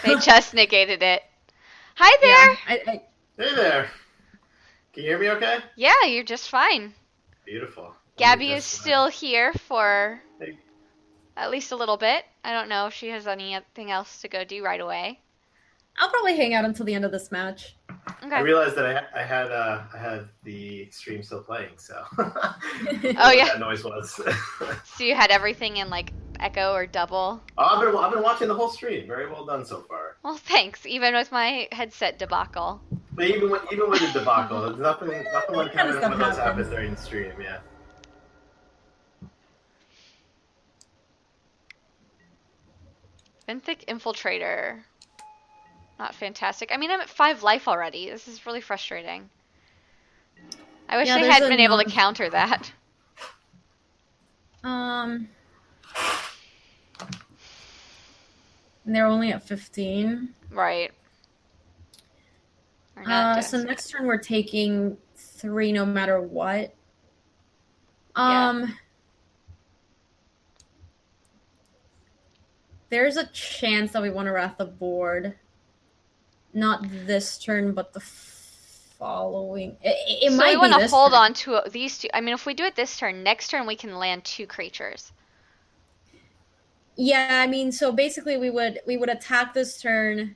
They just negated it. Hi there! Yeah, Hey there. Can you hear me okay? Yeah, you're just fine. Beautiful. Let me Gabby is just still here for hey. at least a little bit. I don't know if she has anything else to go do right away. I'll probably hang out until the end of this match. I Okay. realized that I had the stream still playing, so Oh, what yeah. that noise was. So you had everything in like echo or double? I've been watching the whole stream. Very well done so far. Well, thanks. Even with my headset debacle. But even with the debacle, there's nothing like That kind of having stuff one of those happens. happens during the stream. Yeah. Benthic Infiltrator. Not fantastic. I mean, I'm at 5 life already. This is really frustrating. I wish Yeah, they there's had a been able to non- counter that. And they're only at 15. Right. We're not doing So so next turn we're taking 3 no matter what. Yeah. There's a chance that we want to wrath the board. Not this turn, but the following. It so might we be want to this hold turn. on to these two. I mean, if we do it this turn, next turn we can land 2 creatures. Yeah, I mean, so basically we would attack this turn,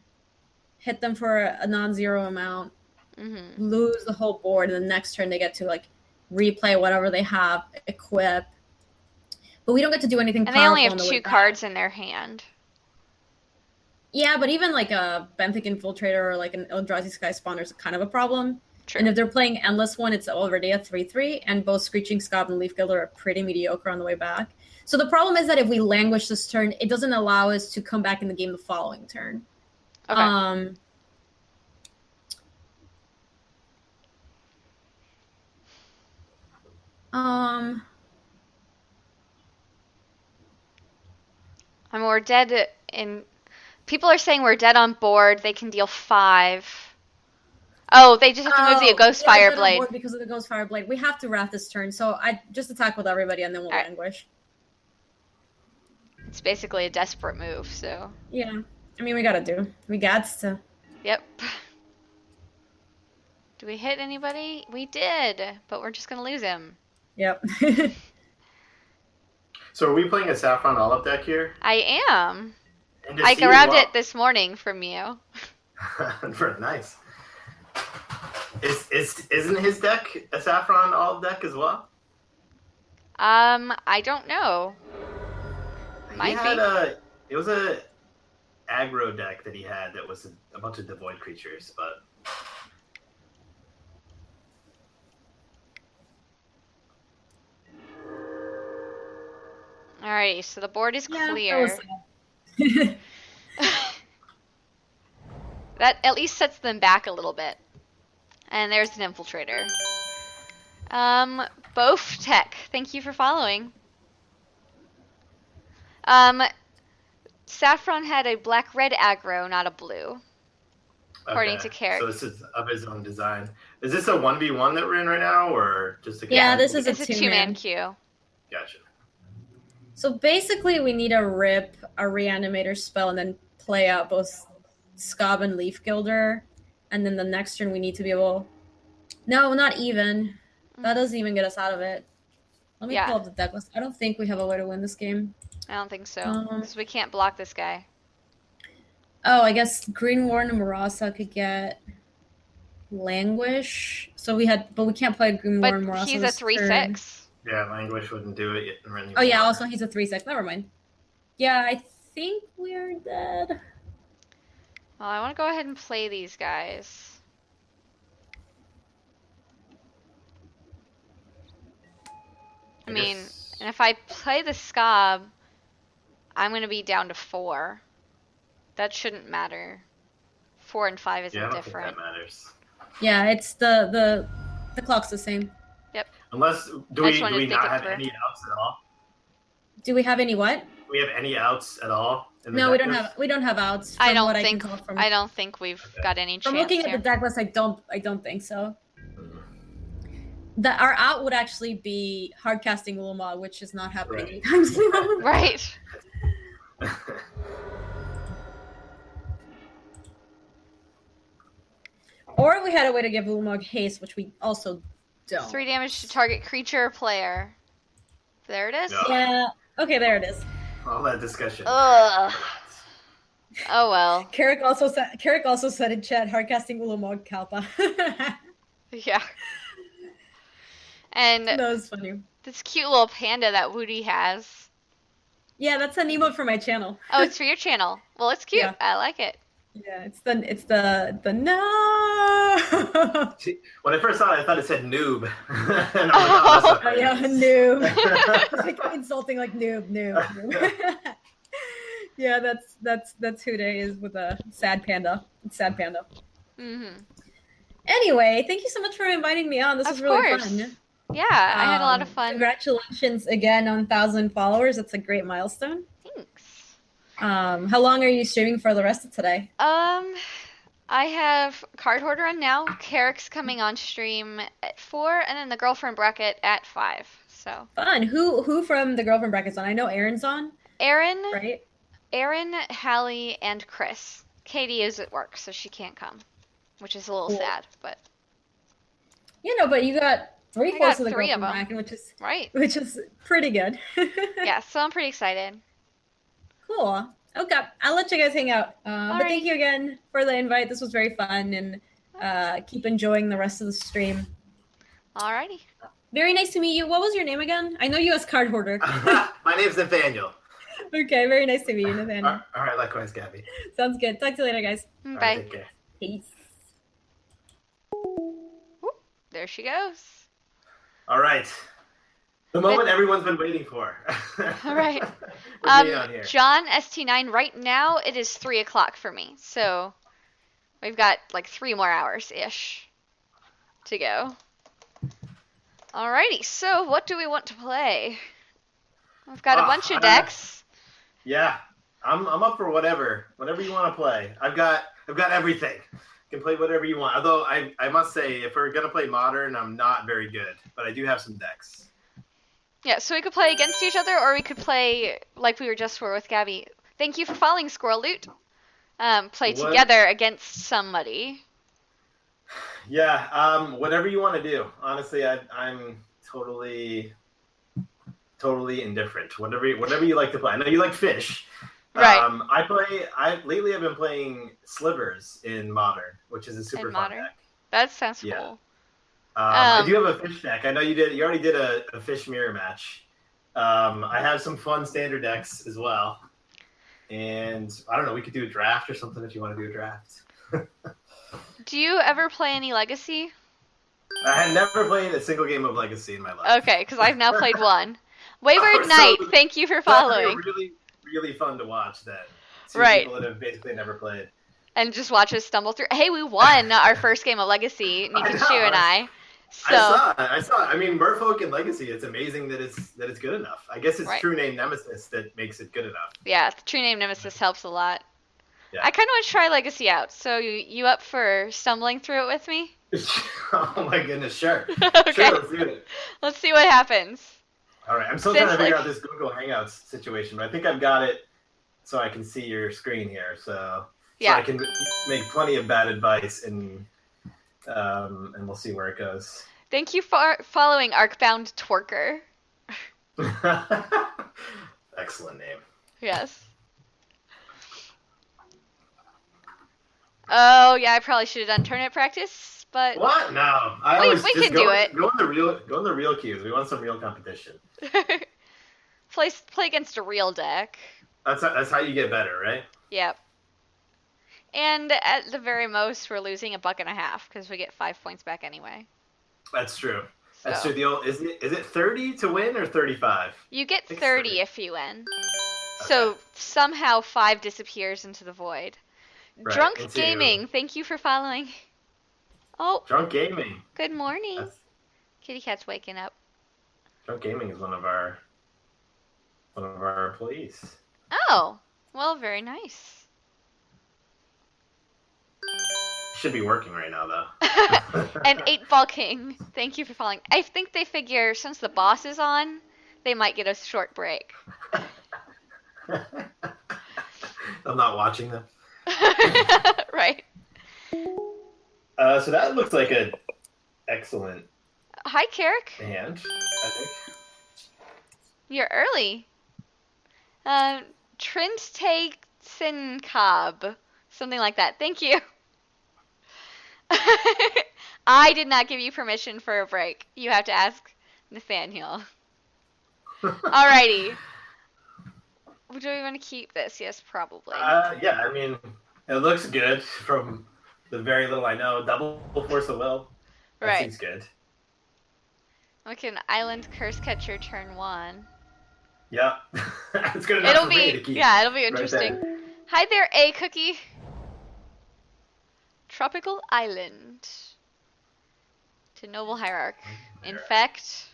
hit them for a non-zero amount, lose the whole board, and the next turn they get to like replay whatever they have, equip. But we don't get to do anything And powerful. they only have on the way 2 back. cards in their hand. Yeah, but even like a Benthic Infiltrator or like an Eldrazi Sky Spawner is kind of a problem. True. And if they're playing Endless One, it's already a 3/3, and both Screeching Scob and Leaf Gilder are pretty mediocre on the way back. So the problem is that if we languish this turn, it doesn't allow us to come back in the game the following turn. Okay. And we're dead in... People are saying we're dead on board. They can deal 5. Oh, they just have to move the Ghost Fire Blade. Because of the Ghost Fire Blade. We have to wrath this turn, so I just attack with everybody and then we'll languish. It's basically a desperate move, so... Yeah. I mean, we got to. Yep. Do we hit anybody? We did, but we're just going to lose him. Yep. So are we playing a Saffron Olive deck here? I am. And I grabbed it this morning from you. Nice. Isn't his deck a Saffron Olive deck as well? I don't know. It was a aggro deck that he had that was a bunch of devoid creatures, but Alrighty, so the board is clear. That at least sets them back a little bit. And there's an Infiltrator. Both Tech, thank you for following. Saffron had a black-red aggro, not a blue. According to Carrick. So this is of his own design. Is this a 1v1 that we're in right now, or just a game? Yeah, this is it's a 2-man queue. Gotcha. So basically we need to rip a Reanimator spell and then play out both Scob and Leaf Gilder. And then the next turn we need to be able... No, not even. That doesn't even get us out of it. Let me pull up the deck list. I don't think we have a way to win this game. I don't think so. Because we can't block this guy. Oh, I guess Green Warden and Marasa could get Languish. So we can't play Green Warden and Marasa. But he's a 3/6. Yeah, Languish wouldn't do it. Oh yeah, also he's a 3/6. Never mind. Yeah, I think we're dead. Well, I want to go ahead and play these guys. I mean, and if I play the Scob, I'm going to be down to 4. That shouldn't matter. 4 and 5 isn't different. Think that matters. Yeah, it's the clock's the same. Yep. Unless do we not have any outs at all? Do we have any what? Do we have any outs at all? No, we don't have outs. I don't think we've got any chance. From looking at the deck list, I don't think so. Our out would actually be hardcasting Ulma, which is not happening anytime soon. Right. Or we had a way to give Ulamog haste, which we also don't. 3 damage to target creature or player. There it is. No. Yeah. Okay, there it is. All that discussion. Ugh. Oh well. Carrick also said in chat, hardcasting Ulamog Kalpa. Yeah. And That was funny. this cute little panda that Woody has. Yeah, that's an emote for my channel. Oh, it's for your channel. Well, it's cute. Yeah. I like it. Yeah, it's the no. See, when I first saw it, I thought it said noob. And I was like, oh, that's not Yeah, nice. noob. Like insulting, like noob. Yeah, that's who they is with a sad panda. It's sad panda. Mm-hmm. Anyway, thank you so much for inviting me on. This was really course. fun. Yeah, I had a lot of fun. Congratulations again on 1,000 followers. That's a great milestone. Thanks. How long are you streaming for the rest of today? I have Cardhoarder on now. Carrick's coming on stream at 4, and then the girlfriend bracket at 5. So Fun. Who from the girlfriend brackets on? I know Aaron's on, Aaron, right? Aaron, Hallie, and Chris. Katie is at work, so she can't come, which is a little Cool. sad, but You know, but you got I 3/4 got of the 3 of girlfriend them. bracket, Right. which is pretty good. Yeah, so I'm pretty excited. Cool. Okay, I'll let you guys hang out. But thank Alrighty. you again for the invite. This was very fun, and keep enjoying the rest of the stream. Alrighty. Very nice to meet you. What was your name again? I know you as Cardhoarder. My name's Nathaniel. Okay, very nice to meet you, Nathaniel. All right, likewise, Gabby. Sounds good. Talk to you later, guys. All right, Bye. take care. Peace. There she goes. All right. The moment everyone's been waiting for. All right. Put me on here. John ST9. Right now it is 3 o'clock for me, so we've got like 3 more hours ish to go. Alrighty. So what do we want to play? We've got a bunch of decks. Yeah, I'm up for whatever you want to play. I've got everything. You can play whatever you want. Although I must say, if we're gonna play modern, I'm not very good, but I do have some decks. Yeah, so we could play against each other, or we could play like we were just were with Gabby. Thank you for following, Squirrel Loot. Play What? together against somebody. Yeah, whatever you want to do. Honestly, I'm totally indifferent. Whatever you like to play. I know you like fish. Right. Lately I've been playing Slivers in Modern, which is a super fun Modern? deck. That sounds Yeah. cool. I do have a fish deck. I know you already did a fish mirror match. I have some fun standard decks as well. And I don't know, we could do a draft or something if you want to do a draft. Do you ever play any Legacy? I had never played a single game of Legacy in my life. Okay, because I've now played one. Wayward So Knight, thank you for That would be following. really, really fun to watch then. See Right. people that have basically never played. And just watch us stumble through. Hey, we won our first game of Legacy, Nikachu know. and I. So, I saw it. I mean, Merfolk and Legacy, it's amazing that it's good enough. I guess it's Right. true name Nemesis that makes it good enough. yeah, the true name Nemesis helps a lot. Yeah. I kind of want to try Legacy out. So, you up for stumbling through it with me? Oh my goodness, sure. Okay. Sure, let's do it. Let's see what happens. All right, I'm still Since, trying to figure like- out this Google Hangouts situation, but I think I've got it so I can see your screen here. So Yeah. I can make plenty of bad advice and we'll see where it goes. Thank you for following Arcbound Twerker. Excellent name. Yes. Oh, yeah, I probably should have done tournament practice, but What? No. We can do it. Go in the real queues. We want some real competition. play against a real deck. That's how you get better, right? Yep. And at the very most, we're losing $1.50 because we get 5 points back anyway. That's true. That's So, true. The old, is it 30 to win or 35? you get think 30 30. if you win. So somehow 5 disappears into the void. Right, Drunk into- Gaming, thank you for following. Oh, Drunk Gaming. good morning. That's, Kitty Cat's waking up. Drunk Gaming is one of our employees. Oh, well, very nice. Should be working right now though. And 8-Ball King, thank you for following. I think they figure since the boss is on, they might get a short break. I'm not watching them. Right. So that looks like an excellent Hi, Carrick. hand, I think. You're early. Trent Takes Cobb. Something like that. Thank you. I did not give you permission for a break. You have to ask Nathaniel. Alrighty. Do we want to keep this? Yes, probably. Yeah, I mean, it looks good from the very little I know. Double Force of Will. That seems good. We can Island Curse Catcher turn 1. Yep. It's good enough for me to keep. Yeah, it'll be interesting. Right. Hi there, A Cookie. Tropical Island. To Noble Hierarch. Infect.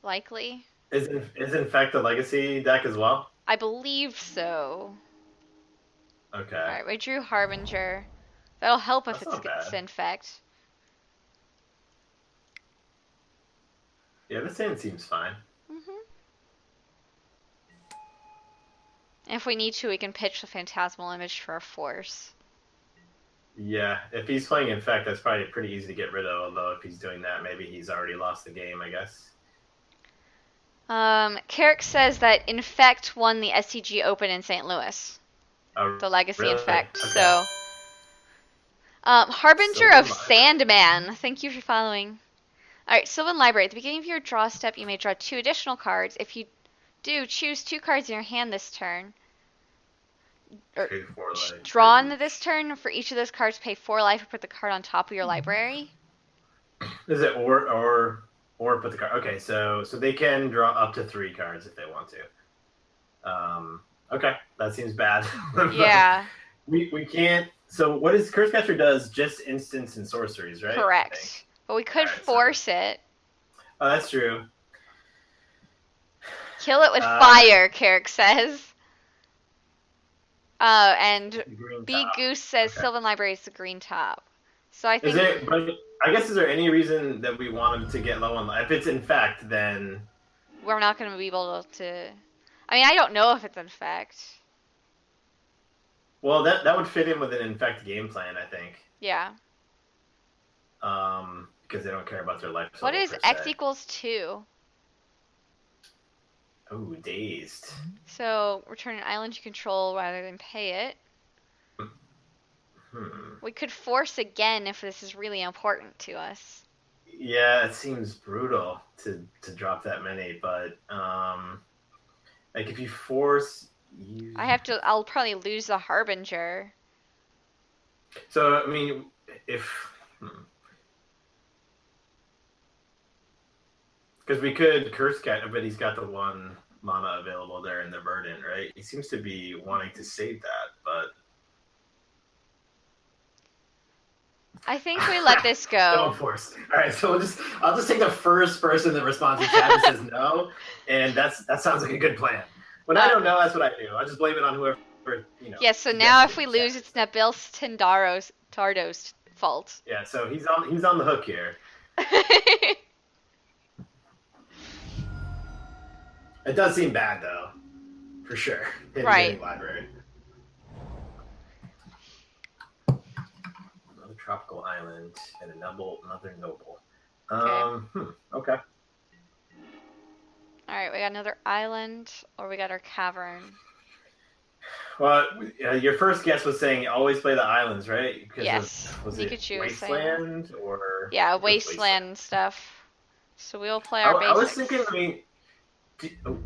Likely. Is Infect a legacy deck as well? I believe so. Okay. Alright, we drew Harbinger. That'll help if it's Infect. Yeah, this hand seems fine. If we need to, we can pitch the Phantasmal Image for a force. Yeah, if he's playing Infect, that's probably pretty easy to get rid of, although if he's doing that, maybe he's already lost the game, I guess. Carrick says that Infect won the SCG Open in St. Louis. Oh, the Legacy really? Infect. Okay. So, Harbinger of Sandman. Thank you for following. Alright, Sylvan Library. At the beginning of your draw step, you may draw 2 additional cards. If you do, choose 2 cards in your hand this turn. Drawn this turn, for each of those cards, pay 4 life and put the card on top of your library. Is it or put the card? Okay, so they can draw up to 3 cards if they want to. Okay, that seems bad. Yeah. we can't. So what is Curse Catcher does? Just instants and sorceries, right? Correct. But we could force it. Oh, that's true. Kill it with fire, Carrick says. And B Goose says Sylvan Library is the green top. So I think. But I guess is there any reason that we want him to get low on life? If it's Infect, then we're not going to be able to. I mean, I don't know if it's Infect. Well, that would fit in with an Infect game plan, I think. Yeah. Because they don't care about their life. What is X equals 2? Oh, dazed. So return an island you control rather than pay it. We could force again if this is really important to us. Yeah, it seems brutal to drop that many, but like if you force, I'll probably lose the Harbinger. So I mean, because we could Curse Cat, but he's got the 1 mana available there in the Verdant, right? He seems to be wanting to save that, but I think we let this go. Don't force. All right, so I'll just take the first person that responds in chat that says no, and that sounds like a good plan. When I don't know, that's what I do. I just blame it on whoever, you know. Yeah, so now if we lose, it's Nabil Tardo's fault. Yeah, so he's on the hook here. It does seem bad though, for sure. Right. Library. Another tropical island and another noble. Okay. All right, we got another island, or we got our cavern. Well, your first guess was saying always play the islands, right? Yes. Was Pikachu it Wasteland or? Yeah, Wasteland stuff. So we'll play our basics. I was thinking,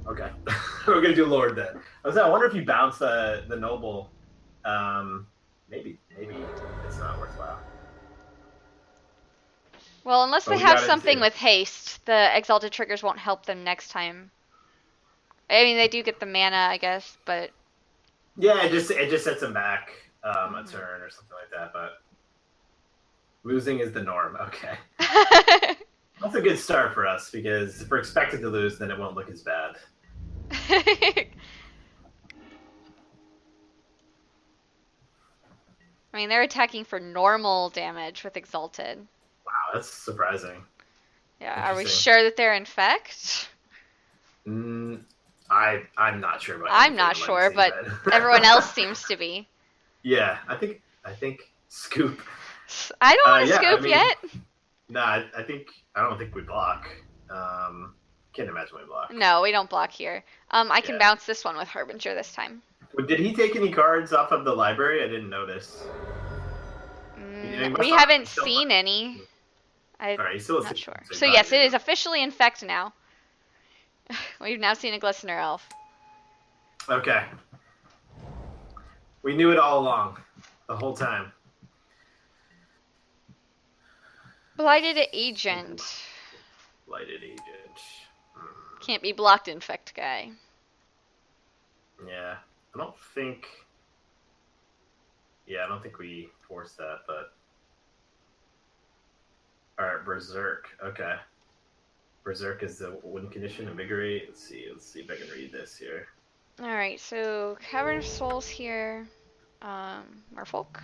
okay. We're gonna do Lord then. I wonder if you bounce the noble. Maybe it's not worthwhile. Well, unless they have something with haste, the Exalted triggers won't help them next time. I mean, they do get the mana, I guess, but yeah, it just sets them back a turn or something like that. But losing is the norm. Okay. That's a good start for us, because if we're expected to lose, then it won't look as bad. I mean, they're attacking for normal damage with Exalted. Wow, that's surprising. Yeah, are we sure that they're Infect? I'm not sure about I'm not sure, but everyone else seems to be. Yeah, I think Scoop I don't want to Yeah, scoop I mean, yet. Nah, I don't think we block. Can't imagine we block. No, we don't block here. I can Yeah. bounce this one with Harbinger this time. Did he take any cards off of the library? I didn't notice. We haven't seen any. I'm Alright, he's still not sure. so So yes, it is officially infect now. We've now seen a Glistener Elf. Okay. We knew it all along. The whole time. Blighted Agent. Blighted Agent. Can't be blocked, infect guy. Yeah. I don't think... Yeah, I don't think we forced that, but... Alright, Berserk. Okay. Berserk is the win condition, invigorate. Let's see if I can read this here. Alright, so Cavern of Souls here. Merfolk.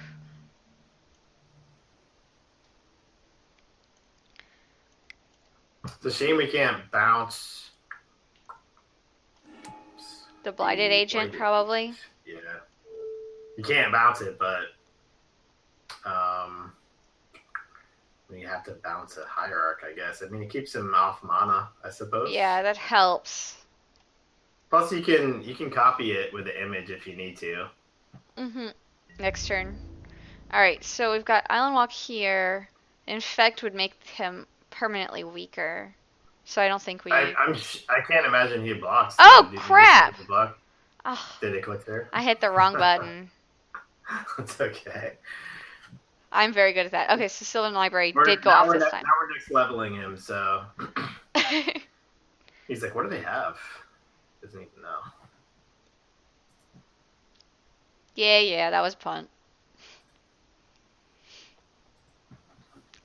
It's a shame we can't bounce. The Blighted Agent, probably. Yeah. You can't bounce it, but you have to bounce a Hierarch, I guess. I mean, it keeps him off mana, I suppose. Yeah, that helps. Plus, you can copy it with the image if you need to. Next turn. Alright, so we've got Island Walk here. Infect would make him permanently weaker. So I don't think we... I can't imagine he blocks. Oh, crap! Oh, did it click there? I hit the wrong button. It's okay. I'm very good at that. Okay, so Sylvan Library did go off this time. Now we're next leveling him, so... He's like, what do they have? Doesn't even know. Yeah, that was punt.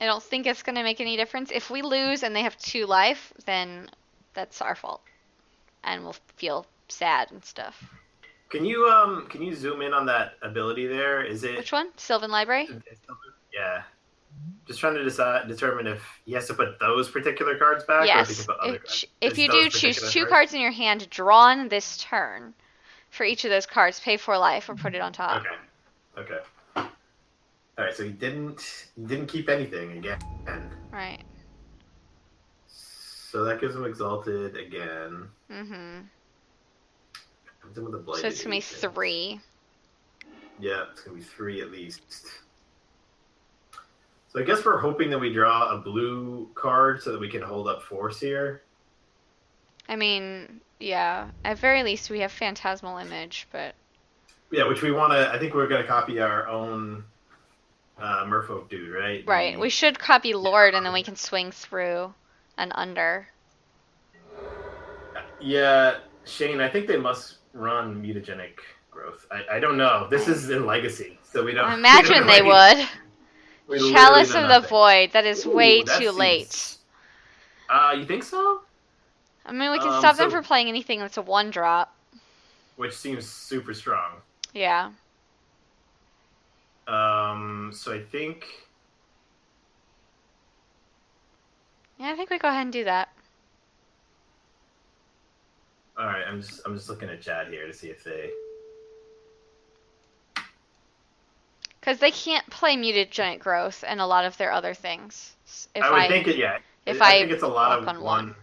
I don't think it's going to make any difference. If we lose and they have 2 life, then that's our fault. And we'll feel sad and stuff. Can you zoom in on that ability there? Is it... Which one? Sylvan Library? Yeah. Just trying to determine if he has to put those particular cards back, yes. Or if he can put other cards. If you do, choose 2 cards in your hand drawn this turn. For each of those cards, pay 4 life or put it on top. Okay. All right, so he didn't keep anything again. Right. So that gives him exalted again. So it's gonna be 3. Yeah, it's gonna be 3 at least. So I guess we're hoping that we draw a blue card so that we can hold up force here. I mean, yeah. At very least, we have Phantasmal Image, but... Yeah, which we want to... I think we're going to copy our own Merfolk dude, right? Right. We should copy Lord, and then we can swing through and under. Yeah, Shane, I think they must run mutagenic growth. I don't know. This is in Legacy, so we don't... I imagine they would. Chalice of the Void. That is way too late. You think so? I mean, we can stop them from playing anything that's a 1-drop. Which seems super strong. Yeah. So I think... Yeah, I think we go ahead and do that. Alright, I'm just looking at chat here to see if they... Because they can't play mutagenic growth and a lot of their other things. I would think it, yeah. I think it's a lot of one.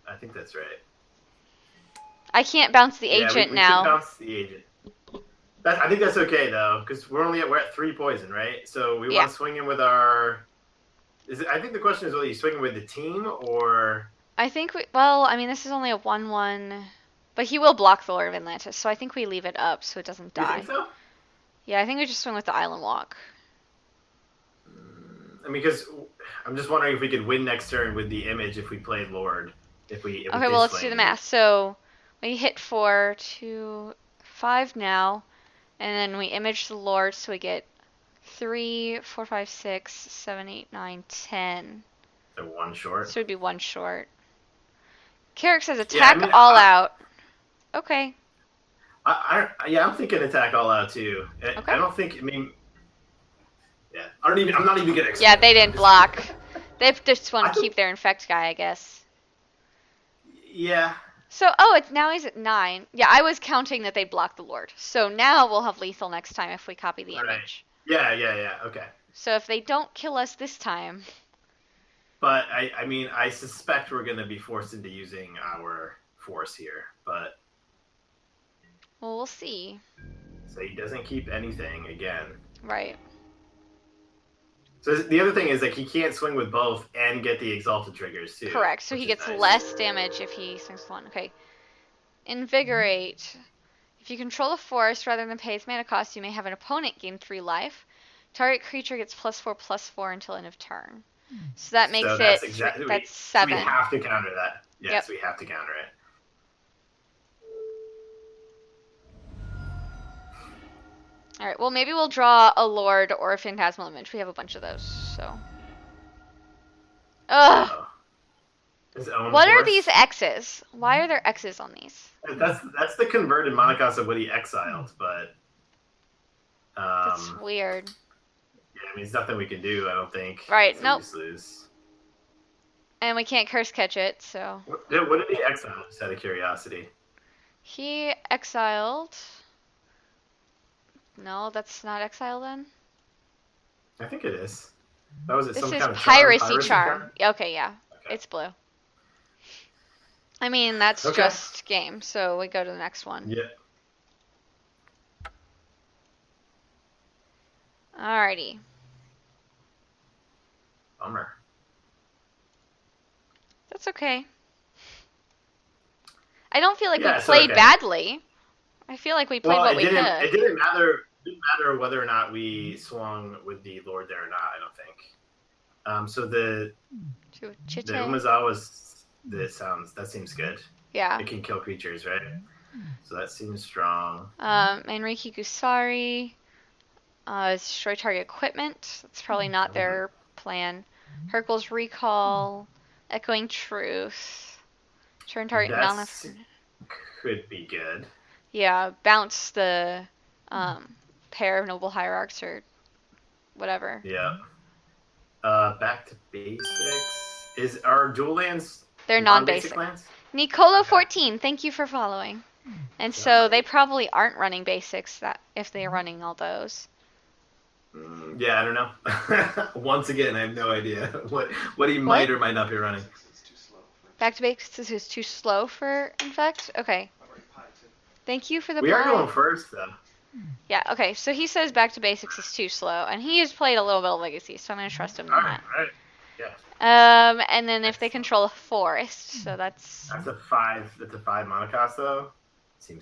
I think that's right. I can't bounce the agent now. We can bounce the agent. I think that's okay though, because we're at 3 poison, right? So we want to swing in with our. I think the question is, whether you swing with the team or. I think I mean, this is only a 1/1, but he will block the Lord of Atlantis, so I think we leave it up so it doesn't die. You think so? Yeah, I think we just swing with the Island Walk. I mean, because I'm just wondering if we could win next turn with the image if we played Lord. Okay, well, let's do the math. So we hit 4, 2, 5 now, and then we image the Lord, so we get 3, 4, 5, 6, 7, 8, 9, 10. So 1 short. So it'd be 1 short. Carrick says attack all out. Okay. I'm thinking attack all out too. Okay. I don't think. I mean, yeah. I'm not even gonna. Yeah, they didn't block. They just want to keep their infect guy, I guess. Yeah. So, now he's at 9. Yeah, I was counting that they blocked the Lord. So now we'll have lethal next time if we copy the image. Yeah. Okay. So if they don't kill us this time, But I mean, I suspect we're going to be forced into using our force here. But well, we'll see. so he doesn't keep anything again. Right. So the other thing is like he can't swing with both and get the exalted triggers too. Correct. So he gets nice. less damage if he swings one. Okay. Invigorate. If you control a force rather than pay its mana cost, you may have an opponent gain 3 life. Target creature gets +4/+4 until end of turn. So that makes that's it exactly, that's so 7. we have to counter that. Yes, Yep. we have to counter it. All right. Well, maybe we'll draw a Lord or a Phantasmal Image. We have a bunch of those. So. Ugh. What are these X's? Why are there X's on these? That's the converted monocost of what he exiled, but That's weird. Yeah, I mean, it's nothing we can do. I don't think. Right. So Nope. We just lose. And we can't curse catch it. So. What did he exile? Just out of curiosity. He exiled. No, that's not exile then. I think it is. That was it. This Some is kind of piracy charm. Okay, yeah. Okay. It's blue. I mean, that's just game, so we go to the next one. Yeah. Alrighty. Bummer. That's okay. I don't feel like we it's played okay. badly. I feel like we played what we could. It didn't matter. It didn't matter whether or not we swung with the Lord there or not. I don't think. So the Umezawa's that seems good. Yeah. It can kill creatures, right? So that seems strong. Enrique Gusari. Destroy target equipment. That's probably not their plan. Hercule's Recall. Echoing Truth. Turn target non could be good. Yeah, bounce the pair of Noble Hierarchs or whatever. Yeah. Back to basics. Is our dual lands? They're non-basic lands. Nicolo14, thank you for following. And so they probably aren't running basics if they're running all those. Yeah, I don't know. Once again, I have no idea what he might or might not be running. Back to basics is too slow for Infect? Okay. Thank you for the We are going first, though. Yeah, okay. So he says back to basics is too slow, and he has played a little bit of Legacy, so I'm going to trust him on that. All right. Yeah. And then if they control a forest, so that's a 5. That's a 5 monocost, though.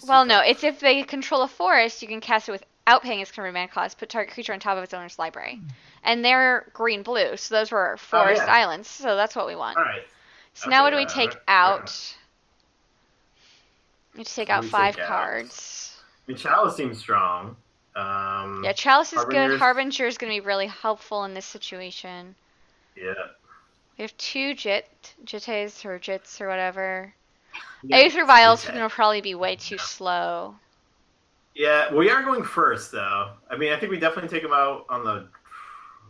Well, no, it's if they control a forest, you can cast it without paying its converted mana cost, put target creature on top of its owner's library. And they're green-blue, so those were forest islands, so that's what we want. All right. So now what do we take out? We need to take out 5 cards. The Chalice seems strong. Yeah, Chalice is good. Harbinger is going to be really helpful in this situation. Yeah. We have 2 Jittes or Jits or whatever. Yeah, Aether Vial's going to probably be way too slow. Yeah, we are going first, though. I mean, I think we definitely take him out on the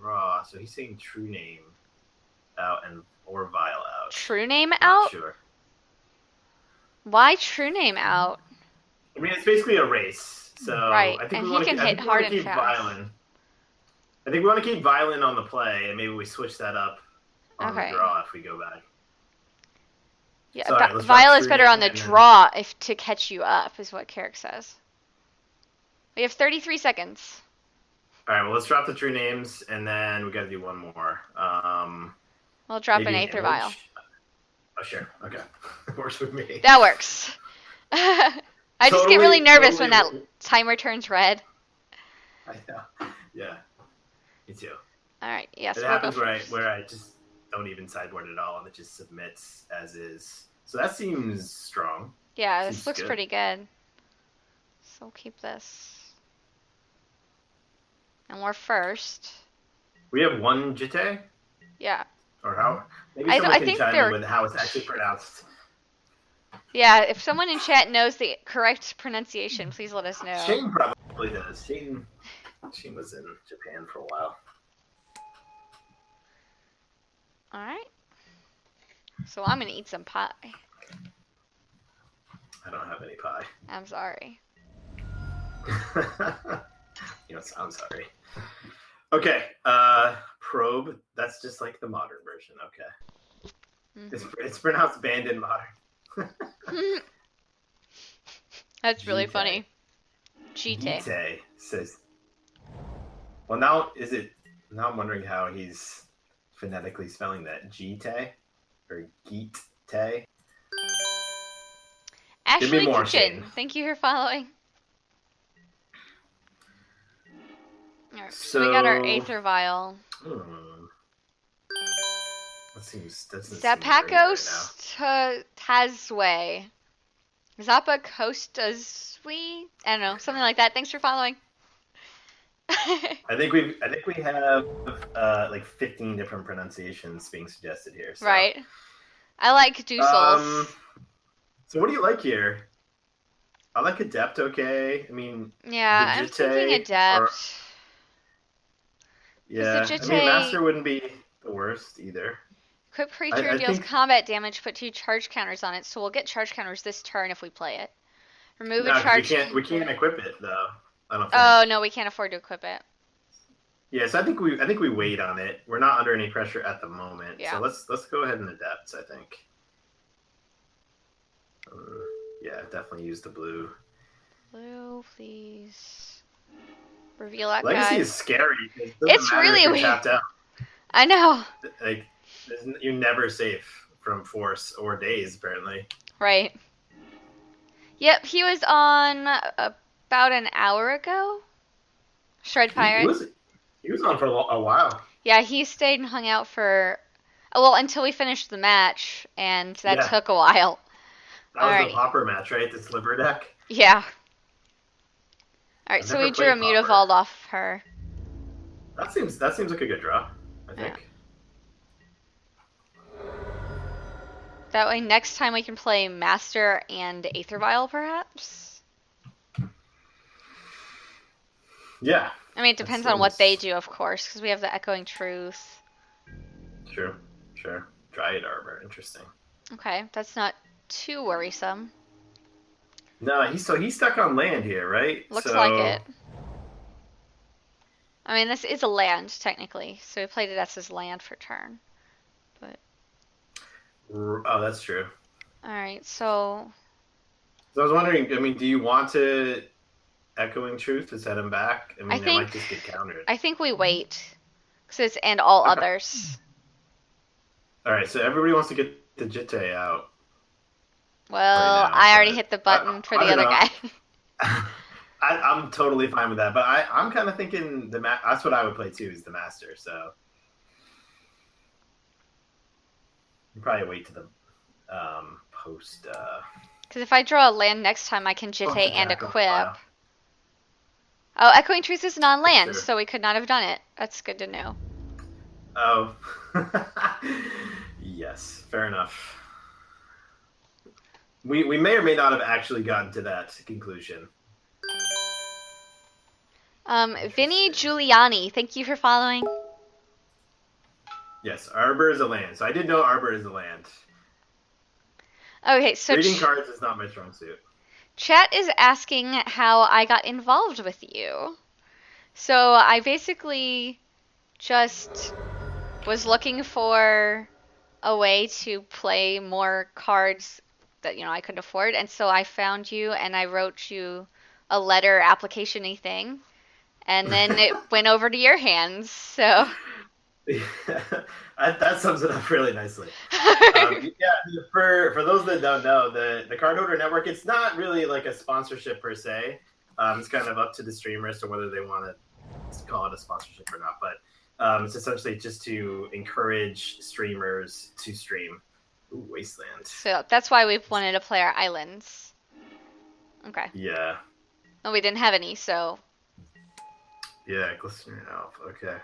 draw. So he's saying True Name out or Vial out. True Name out? Sure. Why True Name out? I mean, it's basically a race. So right, I think and we he can hit hard and fast. Violin. I think we want to keep Violin on the play, and maybe we switch that up on the draw if we go back. Yeah, Vial is better on the draw to catch you up, is what Carrick says. We have 33 seconds. All right, well, let's drop the True Names, and then we got to do one more. We'll drop an Aether Vial. Oh, sure. Okay. Works with me. That works. I just get really nervous when that timer turns red. I know. Yeah. Me too. All right. Yes. It happens where I just don't even sideboard at all, and it just submits as is. So that seems strong. Yeah, this looks pretty good. So we'll keep this. And we're first. We have 1 Jitte? Yeah. Or how? Maybe someone can chime in with how it's actually pronounced. Yeah, if someone in chat knows the correct pronunciation, please let us know. Shane probably does. Shane was in Japan for a while. Alright. So I'm going to eat some pie. I don't have any pie. I'm sorry. I'm sorry. Okay, probe. That's just like the modern version. Okay, it's pronounced banned in modern. That's really funny. Gite says. Well, now Now I'm wondering how he's phonetically spelling that. Gite or Geete. Ashley more, Kitchen, Shane. thank you for following. Alright, so we got our Aether Vial. Zapakos Tazwe. Zappa Costaswe? I don't know, something like that. Thanks for following. I think we have like 15 different pronunciations being suggested here. So. Right. I like Dusels. So what do you like here? I like Adept, okay. I mean, yeah, I'm thinking Adept. Yeah, I mean, Master wouldn't be the worst either. Equip creature deals combat damage, put 2 charge counters on it, so we'll get charge counters this turn if we play it. Remove a charge. We can't equip it though. I don't think. Oh no, we can't afford to equip it. Yeah, so I think we wait on it. We're not under any pressure at the moment. Yeah. So let's go ahead and Adept, I think. Yeah, definitely use the blue. Blue, please. Reveal that Legacy guy. is scary. It's really weird. Tapped out. I know. Like, you're never safe from force or daze, apparently. Right. Yep, he was on about an hour ago. Shred Pirate. He was on for a while. Yeah, he stayed and hung out for until we finished the match, and that took a while. That was the Popper match, right? The Sliver deck? Yeah. Alright, so we drew a Mutavault off her. That seems like a good draw, I think. Yeah. That way next time we can play Master and Aether Vial, perhaps? Yeah. I mean, it depends on what they do, of course, because we have the Echoing Truth. True. Dryad Arbor, interesting. Okay, that's not too worrisome. No, he's stuck on land here, right? Looks like it. I mean, this is a land, technically, so we played it as his land for turn. But... Oh, that's true. Alright, so I was wondering, I mean, do you want to Echoing Truth to set him back? I mean, it might just get countered. I think we wait. Because it's and all others. Alright, so everybody wants to get the Jitte out. Well, right now, I already hit the button for the other guy. I'm totally fine with that, but I'm kind of thinking that's what I would play too, is the Master, so. You probably wait to the post. Because if I draw a land next time, I can Jitte and equip. Oh, Echoing Truth is non-land, so we could not have done it. That's good to know. Oh. Yes, fair enough. We may or may not have actually gotten to that conclusion. Vinny Giuliani, thank you for following. Yes, Arbor is a land. So I did know Arbor is a land. Okay, so reading cards is not my strong suit. Chat is asking how I got involved with you. So I basically just was looking for a way to play more cards that I couldn't afford, and so I found you and I wrote you a letter application-y thing, and then it went over to your hands. So yeah, that sums it up really nicely. For those that don't know, the Cardhoarder Network, it's not really like a sponsorship per se. It's kind of up to the streamers to whether they want to call it a sponsorship or not, but it's essentially just to encourage streamers to stream. Ooh, Wasteland. So that's why we wanted to play our islands. Okay. Yeah. Well, we didn't have any, so. Yeah, Glistening Elf. Okay.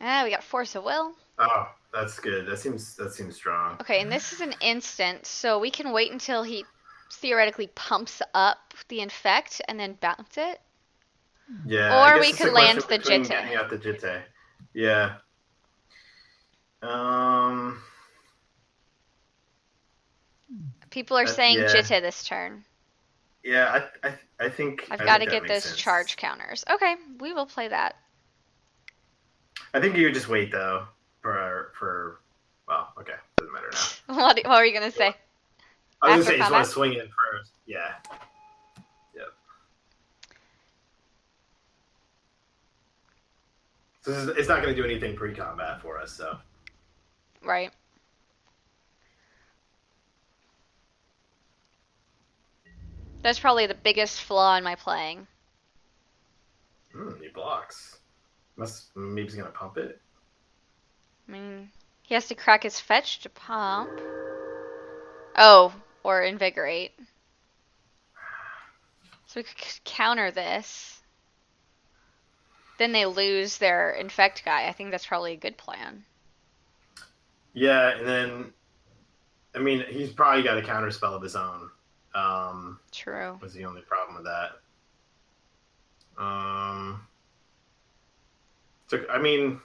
We got Force of Will. Oh, that's good. That seems strong. Okay, and this is an instant, so we can wait until he theoretically pumps up the Infect and then bounce it. Yeah. Or we could land the Jitte. Getting out the Jitte. Yeah. People are saying Yeah. Jitte this turn. Yeah, I think I've I got think to that get makes those sense. charge counters. Okay, we will play that. I think you would just wait though for well, okay, doesn't matter now. What were you gonna say? I was After gonna say you just want combat? to swing in first. Yeah. Yep. So it's not gonna do anything pre-combat for us, so. Right. That's probably the biggest flaw in my playing. He blocks. Maybe he's gonna pump it. I mean, he has to crack his fetch to pump. Oh, or invigorate. So we could counter this. Then they lose their infect guy. I think that's probably a good plan. Yeah, and then, I mean, he's probably got a counter spell of his own. True. Was the only problem with that. So I mean,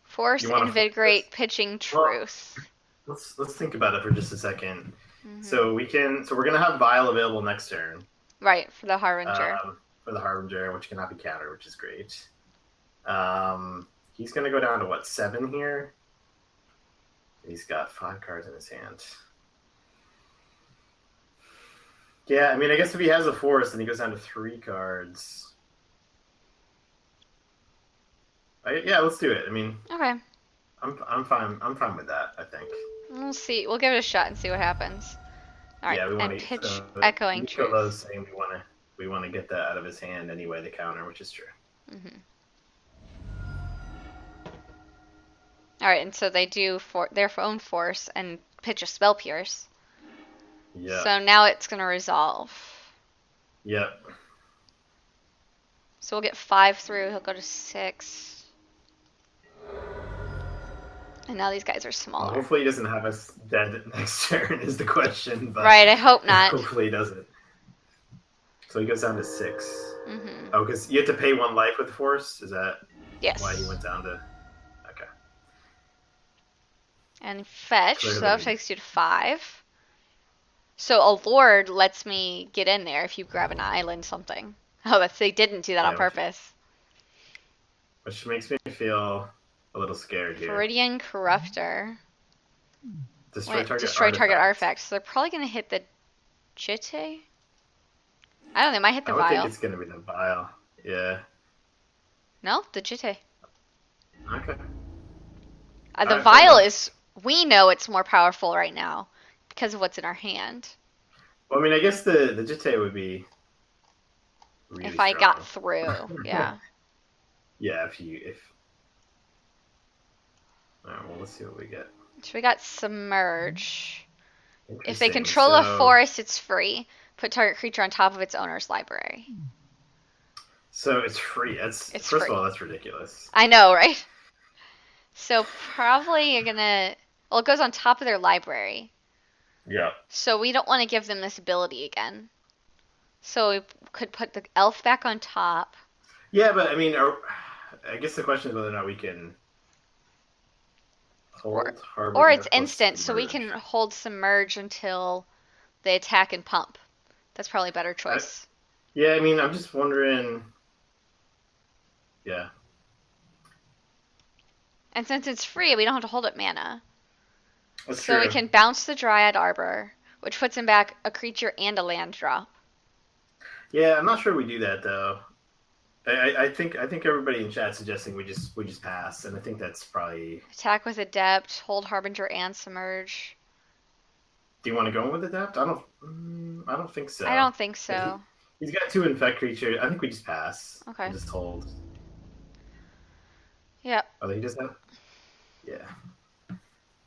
Force, invigorate, pitching, truth. Well, let's think about it for just a second. Mm-hmm. So we're gonna have Vile available next turn. Right, for the Harbinger. For the Harbinger, which cannot be countered, which is great. He's gonna go down to what, 7 here? He's got 5 cards in his hand. Yeah, I mean, I guess if he has a forest, then he goes down to 3 cards. Yeah, let's do it. I mean, okay. I'm fine. I'm fine with that. I think. We'll see. We'll give it a shot and see what happens. All right. Yeah, we want and to pitch echoing truth. Saying we want to get that out of his hand anyway. The counter, which is true. Mm-hmm. All right, and so they do for their own force and pitch a spell pierce. Yeah. So now it's gonna resolve. Yep. So we'll get 5 through. He'll go to 6. And now these guys are smaller. Well, hopefully he doesn't have us dead next turn is the question. But right, I hope not. Hopefully he doesn't. So he goes down to 6. Mm-hmm. Oh, because you have to pay 1 life with the force? Is that why he went down to... Okay. And fetch, Clearly. so that takes you to 5. So a lord lets me get in there if you grab an island something. Oh, they didn't do that on purpose. Which makes me feel a little scared here. Viridian Corruptor. Destroy target artifact. So they're probably going to hit the Jitte? I don't know, they might hit the Vile. I think it's going to be the Vile. Yeah. No, the Jitte. Okay. The Vile is... We know it's more powerful right now because of what's in our hand. Well, I mean, I guess the Jitte would be really if I got through, yeah. Yeah, if... Alright, well, let's see what we get. So we got Submerge. If they control a forest, it's free. Put target creature on top of its owner's library. So it's free. First of all, that's ridiculous. I know, right? So probably you're gonna... Well, it goes on top of their library. Yeah. So we don't want to give them this ability again. So we could put the elf back on top. Yeah, but I mean, I guess the question is whether or not we can hold Harbinger. Or it's instant, so we can hold Submerge until they attack and pump. That's probably a better choice. Yeah, I mean, I'm just wondering... Yeah. And since it's free, we don't have to hold up mana. That's so true. We can bounce the Dryad Arbor, which puts him back a creature and a land drop. Yeah, I'm not sure we do that though. I think everybody in chat suggesting we just pass, and I think that's probably... Attack with Adept, hold Harbinger and Submerge. Do you want to go in with Adept? I don't think so. I don't think so. He's got 2 infect creatures. I think we just pass. Okay. Just hold. Yep. Oh, he does that? Yeah.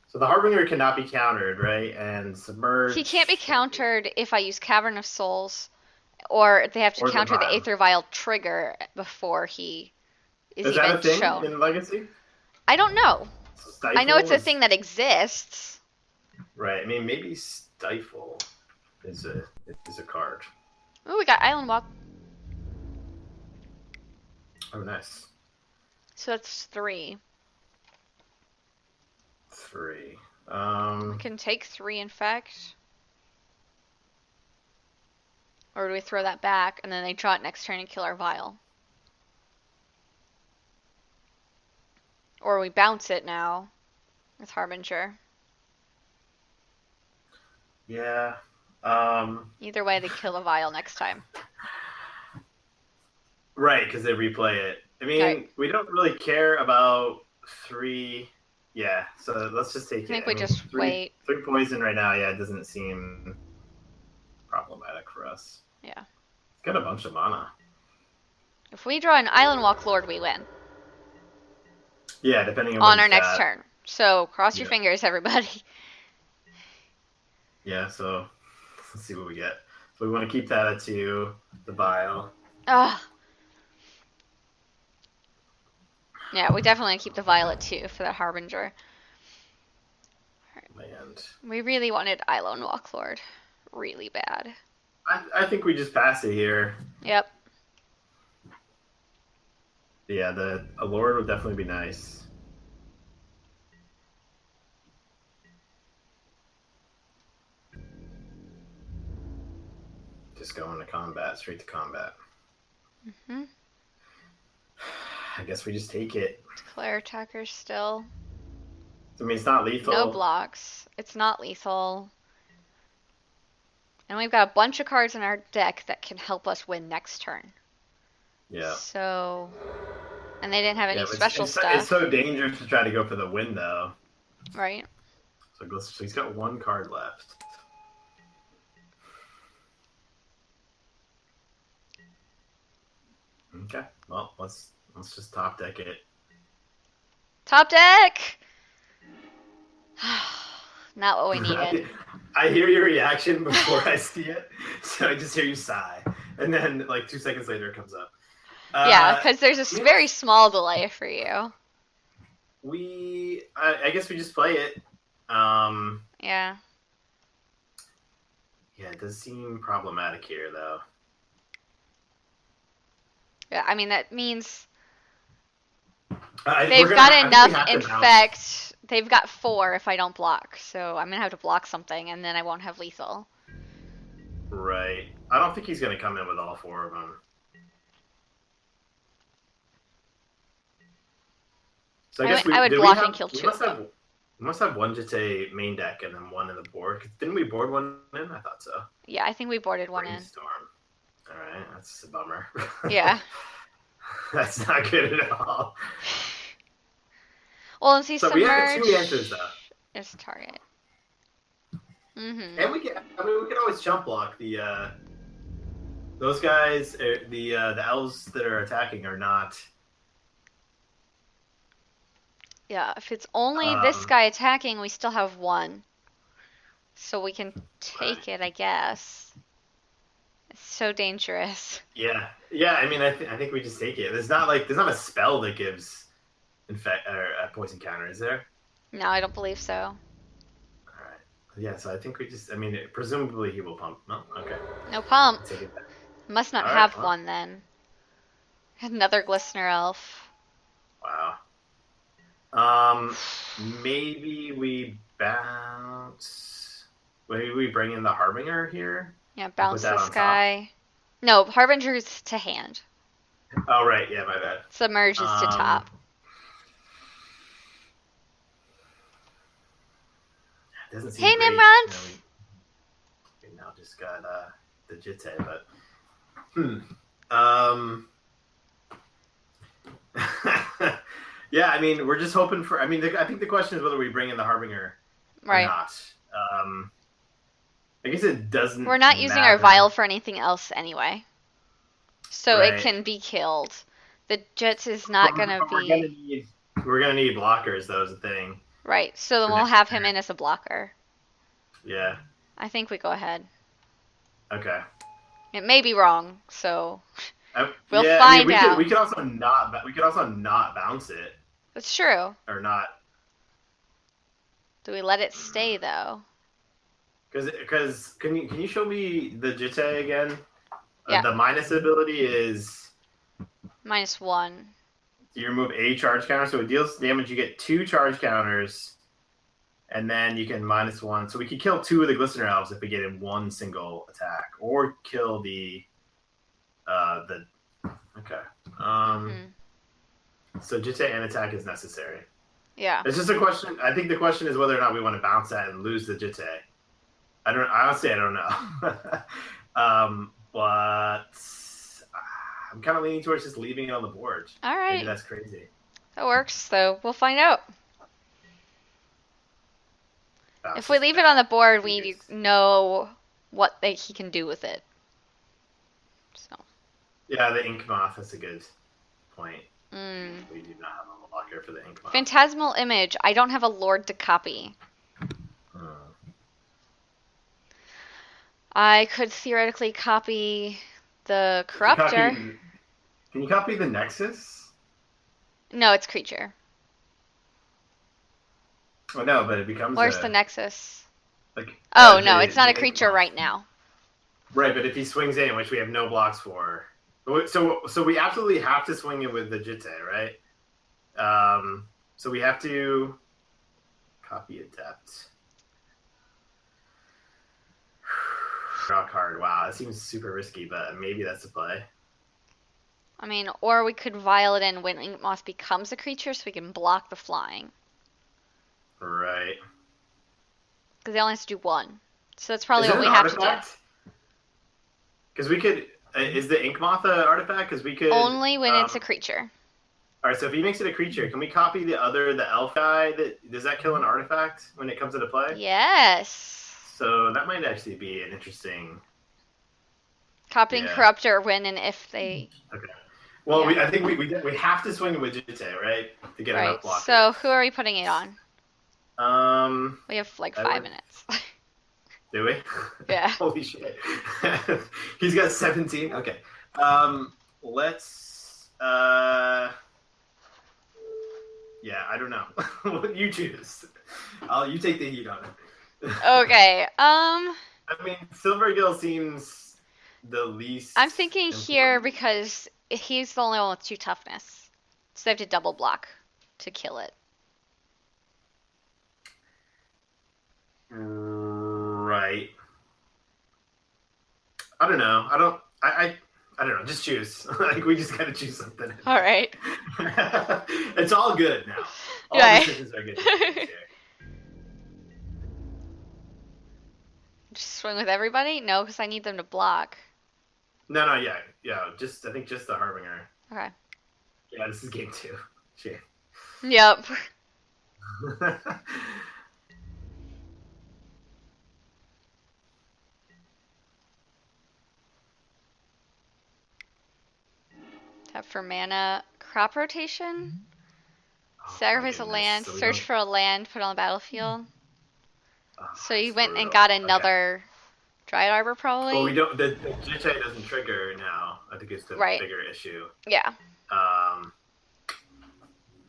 So the Harbinger cannot be countered, right? And Submerge... He can't be countered if I use Cavern of Souls, or they have to counter the Aether Vial trigger before he is even that a thing shown. In Legacy? I don't know. Stifle I know it's a thing that exists. Right. I mean, maybe Stifle is a card. Oh, we got Island Walk. Oh, nice. So that's 3. 3. We can take 3 infect. Or do we throw that back and then they draw it next turn and kill our vial? Or we bounce it now with Harbinger. Yeah. Either way, they kill a vial next time. Right, because they replay it. I mean, Right. we don't really care about 3. Yeah, so let's just take it. I think we just wait. 3 poison right now, yeah, it doesn't seem problematic for us. Yeah. It's got a bunch of mana. If we draw an Island Walk Lord, we win. Yeah, depending on our next turn. So cross your fingers, everybody. Yeah, so let's see what we get. So we want to keep that at 2, the vial. Ugh. Yeah, we definitely keep the violet too for that Harbinger. And we really wanted Island Walk Lord. Really bad. I think we just pass it here. Yep. Yeah, a Lord would definitely be nice. Just go into combat, straight to combat. Mm-hmm. I guess we just take it. Declare attacker still. I mean, it's not lethal. No blocks. It's not lethal. And we've got a bunch of cards in our deck that can help us win next turn. Yeah. So, and they didn't have any special stuff. It's so dangerous to try to go for the win, though. Right. So he's got 1 card left. Okay. Well, let's just top deck it. Top deck. Not what we needed. I hear your reaction before I see it, so I just hear you sigh, and then like 2 seconds later it comes up. Yeah, because there's a very small delay for you. I guess we just play it. Yeah. Yeah, it does seem problematic here, though. Yeah, I mean that means They've they've got enough infect. They've got 4 if I don't block, so I'm gonna have to block something, and then I won't have lethal. Right. I don't think he's gonna come in with all 4 of them. So I guess I would block and kill 2. We must have 1 Jite main deck and then 1 in the board. Didn't we board 1 in? I thought so. Yeah, I think we boarded 1 in. All right, that's a bummer. Yeah. That's not good at all. Well, and see, so submerge we have 2 answers though. Is a target. Mm-hmm. And we can always jump block those guys. The elves that are attacking are not. Yeah, if it's only this guy attacking, we still have 1, so we can take it, I guess. It's so dangerous. Yeah. I mean, I think we just take it. There's not a spell that gives a poison counter, is there? No, I don't believe so. All right. Yeah, so I think we just. I mean, presumably he will pump. No, okay. No pump. Take it. Must not have 1 then. Another Glistener Elf. Wow. Maybe we bounce. Maybe we bring in the Harbinger here. Yeah, bounce this guy. No, Harbinger's to hand. Oh right, yeah, my bad. Submerge is to top. Doesn't seem hey, great. Nimrod! We now just got the Jite, but yeah, I mean, we're just hoping for. I mean, I think the question is whether we bring in the Harbinger or not. I guess it doesn't. We're not using our vial for anything else anyway, so Right. it can be killed. The Jets is not gonna be. We're gonna need blockers, though, is the thing. Right. So then we'll have him in as a blocker. Yeah. I think we go ahead. Okay. It may be wrong, so we'll find out. We could also not bounce it. It's true. Or not. Do we let it stay though? Because can you show me the Jite again? Yeah. The minus ability is -1. you remove a charge counter, so it deals damage. You get 2 charge counters, And then you can -1. So we could kill 2 of the Glistener Elves if we get in one single attack. Or kill the okay. So Jitte and attack is necessary. Yeah. It's just a question. I think the question is whether or not we want to bounce that and lose the Jitte. Honestly, I don't know. But I'm kind of leaning towards just leaving it on the board. All right. Maybe that's crazy. That works, so we'll find out. If we leave it on the board, we know what he can do with it. So. Yeah, the Ink Moth, that's a good point. Mm. We do not have a blocker for the Ink Moth. Phantasmal Image. I don't have a Lord to copy. I could theoretically copy the Corruptor. Can you copy the Nexus? No, it's creature. Oh no, but it becomes. Where's the Nexus? Like. Oh no, it's not a creature right now. Right, but if he swings in, which we have no blocks for, so we absolutely have to swing it with the Jitte, right? So we have to copy Adept. Draw card. Wow, that seems super risky, but maybe that's the play. I mean, or we could vial it in when Ink Moth becomes a creature so we can block the flying. Right. Because they only have to do 1. So that's probably what we have to do. Because we could... Is the Ink Moth an artifact? Because we could... Only when it's a creature. Alright, so if he makes it a creature, can we copy the elf guy? Does that kill an artifact when it comes into play? Yes. So that might actually be an interesting... Copying Corruptor when and if they... Okay. Well, I think we have to swing with Jitte, right? To get enough blockers. So who are we putting it on? We have like 5 minutes. Do we? Yeah. Holy shit. He's got 17? Okay. Let's... Yeah, I don't know. What you choose? You take the heat on it. Okay. I mean, Silvergill seems the least... I'm thinking important. here because he's the only one with 2 toughness. So they have to double block to kill it. Right. I don't know. I don't know. Just choose. Like, we just gotta choose something. All right. It's all good now. All decisions are good. Just swing with everybody? No, because I need them to block. No, yeah. I think just the Harbinger. Okay. Yeah, this is game 2. Shit. Yep. Tap for mana. Crop rotation? Sacrifice a land, search for a land, put it on the battlefield. So you went and got another Dryad Arbor, probably? Well, we don't. The Jitte doesn't trigger now. I think it's the bigger issue. Yeah. All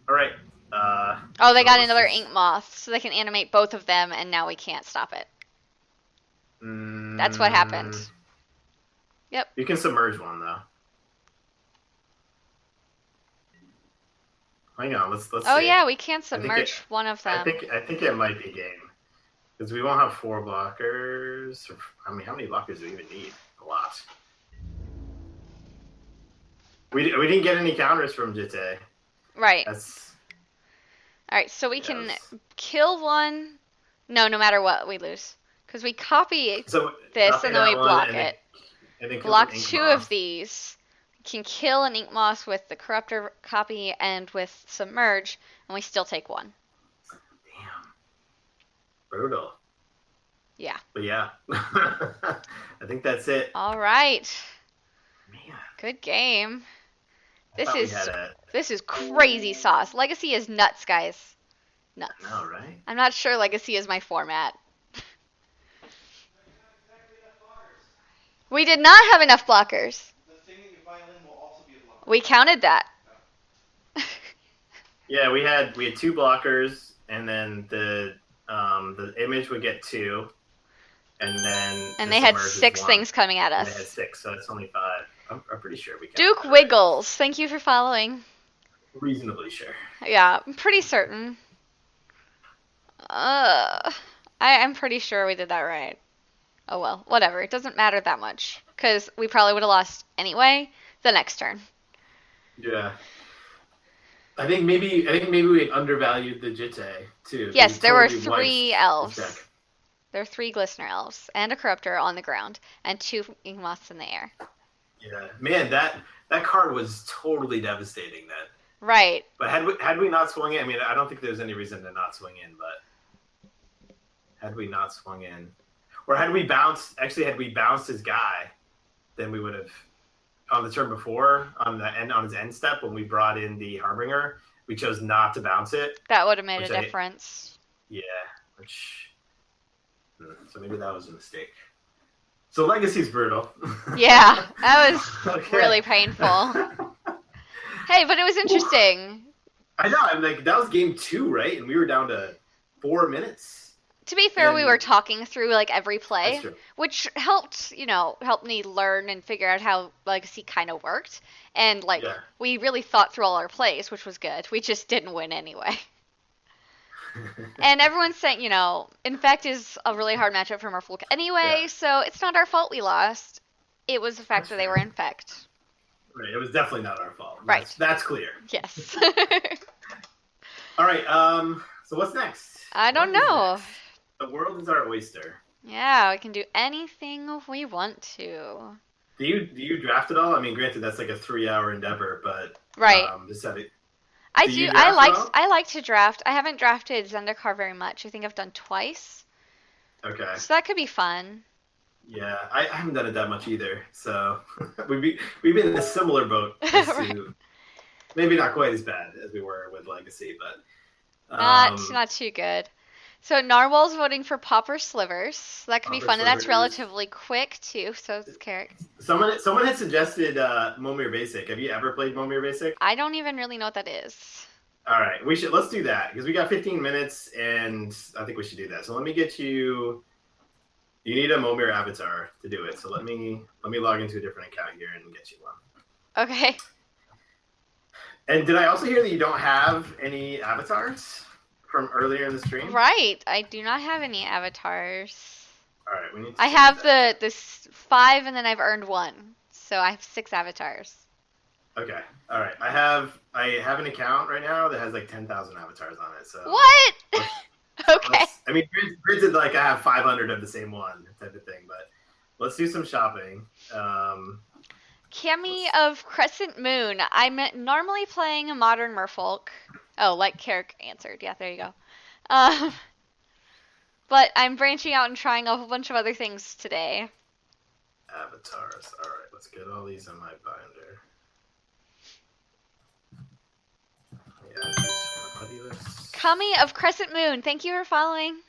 right. They got another Ink Moth, so they can animate both of them, and now we can't stop it. That's what happened. Yep. You can submerge one though. Hang on, let's Oh see. yeah, we can submerge one of them. I think it might be game. Because we won't have 4 blockers. I mean, how many blockers do we even need? A lot. We didn't get any counters from Jitte. Right. Alright, so we can kill one. No matter what, we lose. Because we copy this and then we block it. Block 2 of these. Can kill an Ink Moth with the Corruptor copy and with Submerge, and we still take 1. Damn. Brutal. Yeah. But yeah. I think that's it. All right. Man. Good game. This is crazy sauce. Legacy is nuts, guys. Nuts. I know, right? I'm not sure Legacy is my format. We did not have enough blockers. We counted that. Yeah, we had 2 blockers, and then the image would get 2, and then they had 6 things coming at us. They had 6, so it's only 5. I'm pretty sure we counted. Duke Wiggles, thank you for following. Reasonably sure. Yeah, I'm pretty certain. I'm pretty sure we did that right. Oh well, whatever. It doesn't matter that much because we probably would have lost anyway the next turn. Yeah. I think maybe we undervalued the Jitte too. Yes, We there were totally wiped 3 his deck. elves. There are 3 Glistener elves and a Corruptor on the ground and 2 Inkmoths in the air. Yeah, man, that card was totally devastating. That Right. But had we not swung in, I mean, I don't think there's any reason to not swing in, but had we not swung in, or had we bounced his guy, then we would have on the turn before on his end step when we brought in the Harbinger, we chose not to bounce it. That would have made a difference. So maybe that was a mistake. So Legacy's brutal. Yeah, that was really painful. Hey, but it was interesting. I know. I'm like, that was game 2, right? And we were down to 4 minutes. To be fair, we were talking through like every play, That's true. which helped me learn and figure out how Legacy kind of worked. And we really thought through all our plays, which was good. We just didn't win anyway. And everyone's saying, Infect is a really hard matchup for Merfolk anyway, so it's not our fault we lost. It was the fact that they were Infect. Right, it was definitely not our fault. Right. That's clear. Yes. All right, so what's next? I don't know. The world is our oyster. Yeah, we can do anything we want to. Do you draft it all? I mean, granted, that's like a 3-hour endeavor, but right. Just have it. I do. I like to draft. I haven't drafted Zendikar very much. I think I've done twice. Okay. So that could be fun. Yeah, I haven't done it that much either. So we've been in a similar boat. Right. Maybe not quite as bad as we were with Legacy, but not too good. So Narwhal's voting for Popper Slivers. That could be fun, and that's relatively quick too. So it's Carrick. Someone had suggested Momir Basic. Have you ever played Momir Basic? I don't even really know what that is. All right, let's do that because we got 15 minutes, and I think we should do that. So let me get you. You need a Momir avatar to do it. So let me log into a different account here and get you one. Okay. And did I also hear that you don't have any avatars from earlier in the stream? Right. I do not have any avatars. All right. We need. I have the 5, and then I've earned 1, so I have 6 avatars. Okay. All right. I have an account right now that has like 10,000 avatars on it. So what? Okay. I mean, granted, like I have 500 of the same one type of thing, but let's do some shopping. Cammy of Crescent Moon. I'm normally playing a modern merfolk. Oh, like Carrick answered. Yeah, there you go. But I'm branching out and trying a whole bunch of other things today. Avatars. All right, let's get all these in my binder. Yeah, Kami of Crescent Moon, thank you for following.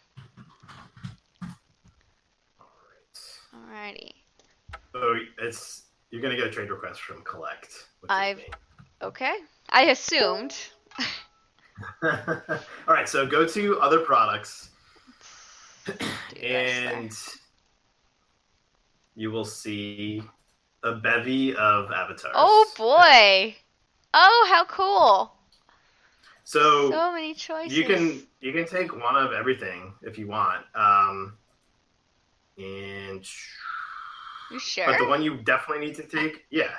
Alrighty. So you're gonna get a trade request from Collect. Okay. I assumed. All right, so go to other products, and you will see a bevy of avatars. Oh boy! Oh, how cool! So many choices. You can take one of everything if you want. And you sure? But the one you definitely need to take, yeah.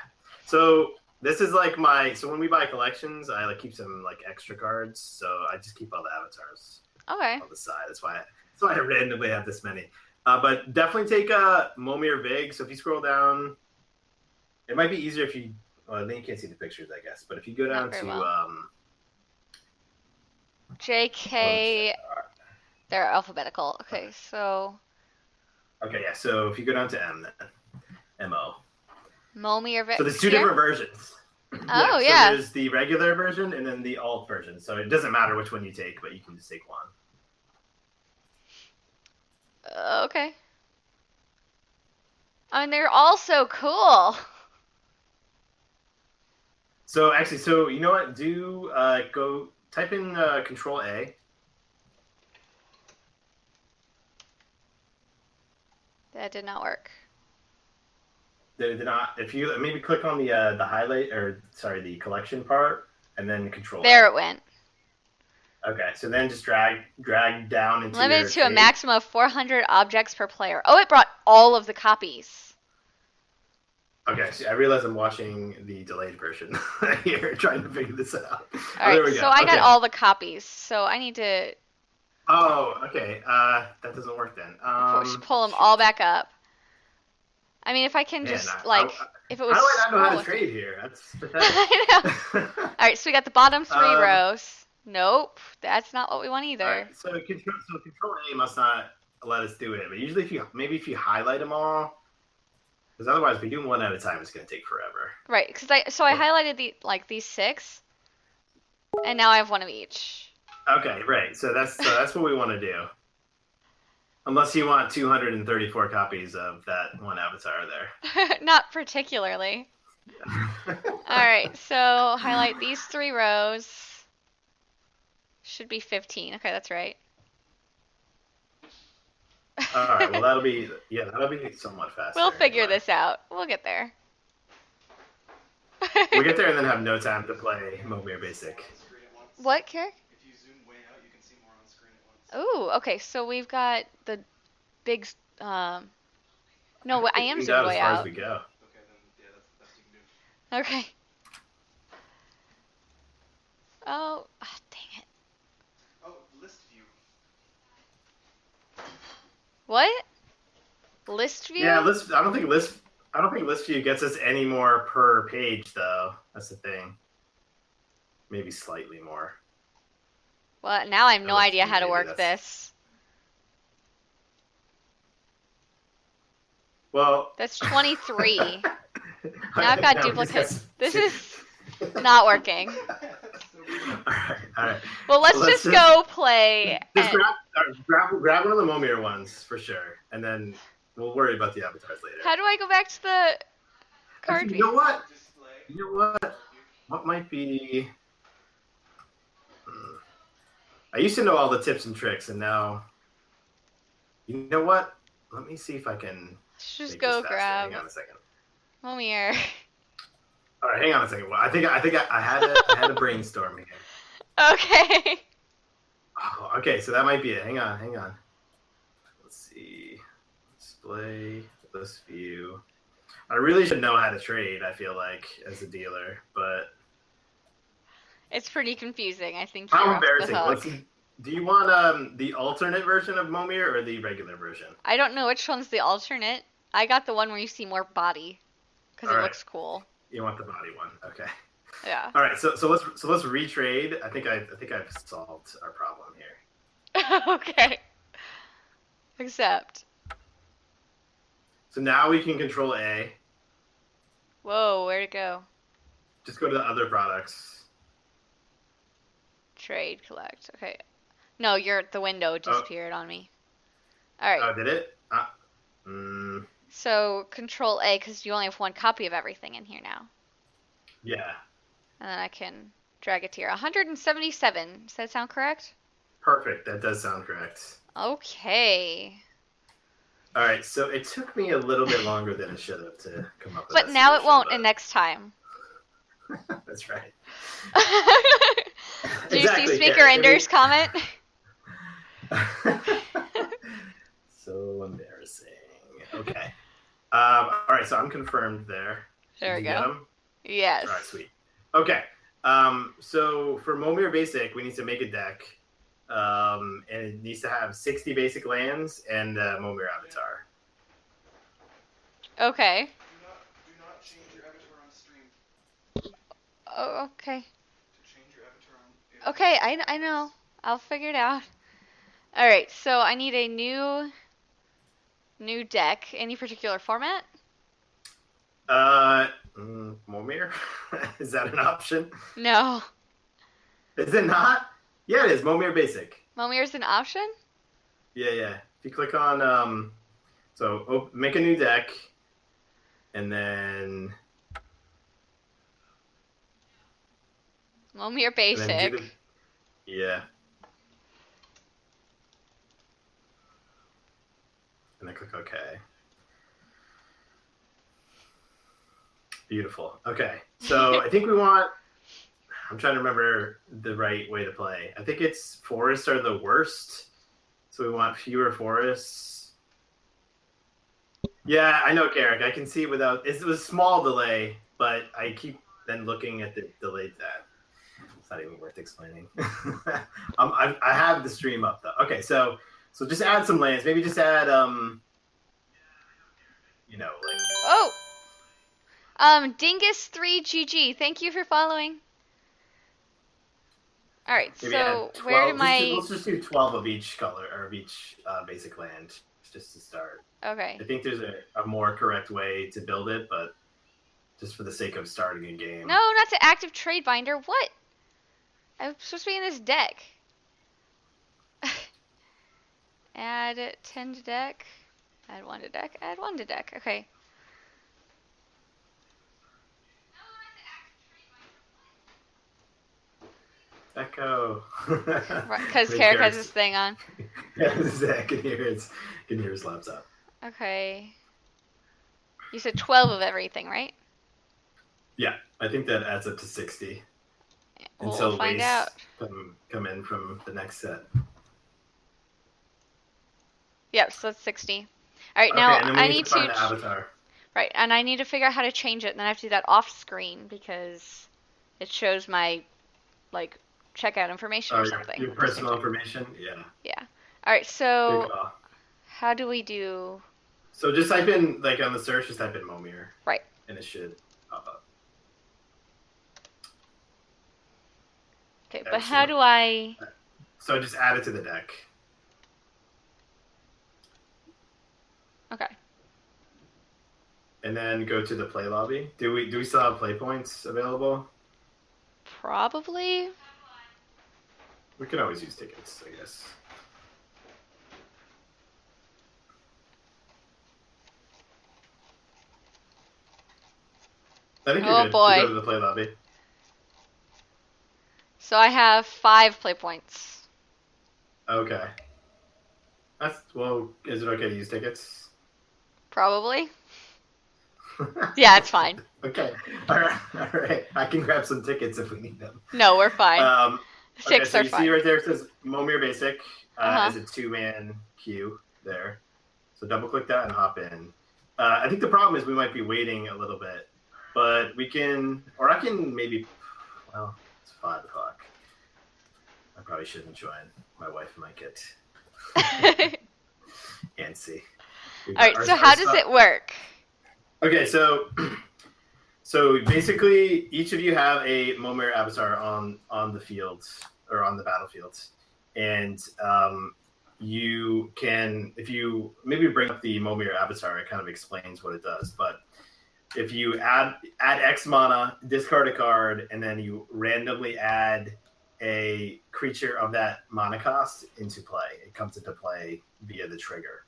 So this is like so when we buy collections, I like keep some like extra cards. So I just keep all the avatars. Okay. On the side. That's why I randomly have this many. But definitely take Momir Vig. So if you scroll down, it might be easier if you. Well, then you can't see the pictures, I guess. But if you go down to JK, they're alphabetical. Okay, so. Okay, yeah. So if you go down to M, then MO. Momir Vig. So there's 2 different versions. Oh yeah. So there's the regular version and then the alt version. So it doesn't matter which one you take, but you can just take one. Okay. I mean, they're all so cool. So actually, you know what? Do go type in Control A. That did not work. They did not. If you maybe click on the highlight the collection part, and then Control. There A. it went. Okay, so then just drag down into Limited your to a trade. maximum of 400 objects per player. Oh, it brought all of the copies. Okay, so I realize I'm watching the delayed version here, trying to figure this out. All There right, we so go. I Okay. got all the copies. So I need to Oh, okay. That doesn't work then. pull them Shoot. all back up. I mean, if I can Man, just like, if it was how do I not know how to scrolling. trade here? That's pathetic. I know. All right, so we got the bottom 3 Um, rows. Nope, that's not what we want All either. right, so control A must not let us do it, but usually if you highlight them all, because otherwise if we do them one at a time, it's going to take forever. Right, because I highlighted these 6, and now I have one of each. Okay, right. So that's what we want to do. Unless you want 234 copies of that one avatar there. Not particularly. All right, so highlight these 3 rows. Should be 15. Okay, that's right. All right. Well, that'll be somewhat faster. We'll figure this out. We'll get there. We'll get there and then have no time to play Momir Basic. What, Carrick? If you zoom way out, you can see more on the screen at once. Ooh, okay, so we've got the big, no, I am We zoomed got way as far out. as we go. Okay, then yeah, that's the best you can do. Okay. Oh, dang it. Oh, list view. What? List view? Yeah, I don't think list view gets us any more per page though. That's the thing. Maybe slightly more. Well, now I have no List idea view, how to maybe work this. Well, That's 23. Now I've No, got duplicates. because- This is not working. all right. Well, let's So just go play. Just And grab one of the Momir ones for sure, and then we'll worry about the avatars later. how do I go back to the card Actually, view? you know what? Display. You know what? What might be? I used to know all the tips and tricks, and now, you know what? Let me see if I can. Let's just make go this faster. grab Hang on a second. Momir. All right, hang on a second. Well, I think I had a brainstorm here. Okay. Oh, okay, so that might be it. Hang on. Let's see. Display, list view. I really should know how to trade, I feel like, as a dealer, but It's pretty confusing. I think how you're off the embarrassing. hook. Do you want the alternate version of Momir or the regular version? I don't know which one's the alternate. I got the one where you see more body because it Alright. looks cool. You want the body one. Okay. Yeah. All right, so let's retrade. I think I've solved our problem here. Okay. Accept. So now we can control A. Whoa, where'd it go? Just go to the other products. Trade, collect. Okay. No, the window disappeared on me. All right. Oh, did it? So control A because you only have one copy of everything in here now. Yeah. And then I can drag it to here. 177. Does that sound correct? Perfect. That does sound correct. Okay. All right, so it took me a little bit longer than it should have to come up with But that now it solution, won't, but and next time. That's right. Do you Exactly, see Speaker Karen. Ender's comment? So embarrassing. Okay. All right, so I'm confirmed there. There we Did you get go. 'em? Yes. All right, sweet. Okay. So for Momir Basic, we need to make a deck. And it needs to have 60 basic lands and Momir Avatar. Okay. Do not change your avatar on stream. Oh, okay. To change your avatar on. Okay, I know. I'll figure it out. All right, so I need a new deck. Any particular format? Momir? Is that an option? No. Is it not? Yeah, it is. Momir Basic. Momir's an option? Yeah. If you click on, make a new deck, and then Momir and Basic. then yeah. And then click OK. Beautiful. Okay. So I think we want. I'm trying to remember the right way to play. I think it's forests are the worst, so we want fewer forests. Yeah, I know, Garrick. I can see without. It was a small delay, but I keep then looking at the delayed that. It's not even worth explaining. I have the stream up though. Okay, so just add some lands. Maybe just add like. Oh, Dingus3GG. Thank you for following. All right, Maybe so 12, where do my? Let's just do 12 of each color or of each basic land just to start. Okay. I think there's a more correct way to build it, but just for the sake of starting a game. No, not to active trade binder. What? I'm supposed to be in this deck. Add 10 to deck. Add 1 to deck. Add 1 to deck. Okay. Echo. Because Carrick has this thing on. Yeah, I can hear his laptop. Okay. You said 12 of everything, right? Yeah, I think that adds up to 60. We'll find out. Come in from the next set. Yep, so it's 60. All right, Okay, now and then we I need need to find the avatar. Right, and I need to figure out how to change it, and then I have to do that off screen because it shows my like checkout information or something. Your personal information? Yeah. Yeah. All right, so Good call. how do we do? So just type in, like on the search, just type in Momir. Right. And it should pop up. Okay, but how do I? So just add it to the deck. Okay. And then go to the play lobby. Do we still have play points available? Probably. We can always use tickets, I guess. I think you're good boy. to go to the play lobby. So I have 5 play points. Okay. Well, is it okay to use tickets? Probably. Yeah, it's fine. Okay. All right. I can grab some tickets if we need them. No, we're fine. Okay, 6 so are you fine. see right there it says Momir Basic as a 2-man queue there. So double click that and hop in. I think the problem is we might be waiting a little bit, but we can, or I can maybe, well, it's 5 o'clock. I probably shouldn't join. My wife might get antsy. All right, so how does it work? Okay, so basically each of you have a Momir avatar on the field or on the battlefield, and you can, if you maybe bring up the Momir avatar, it kind of explains what it does. But if you add X mana, discard a card, and then you randomly add a creature of that mana cost into play, it comes into play via the trigger.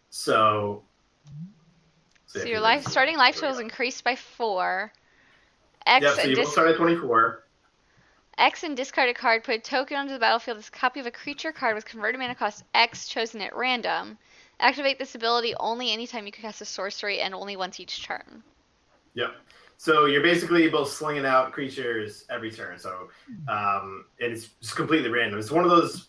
So your starting life total is increased by 4. So you will start at 24. X and discard a card, put a token onto the battlefield as a copy of a creature card with converted mana cost X chosen at random. Activate this ability only anytime you can cast a sorcery and only once each turn. Yep. So you're basically both slinging out creatures every turn. So it's just completely random. It's one of those.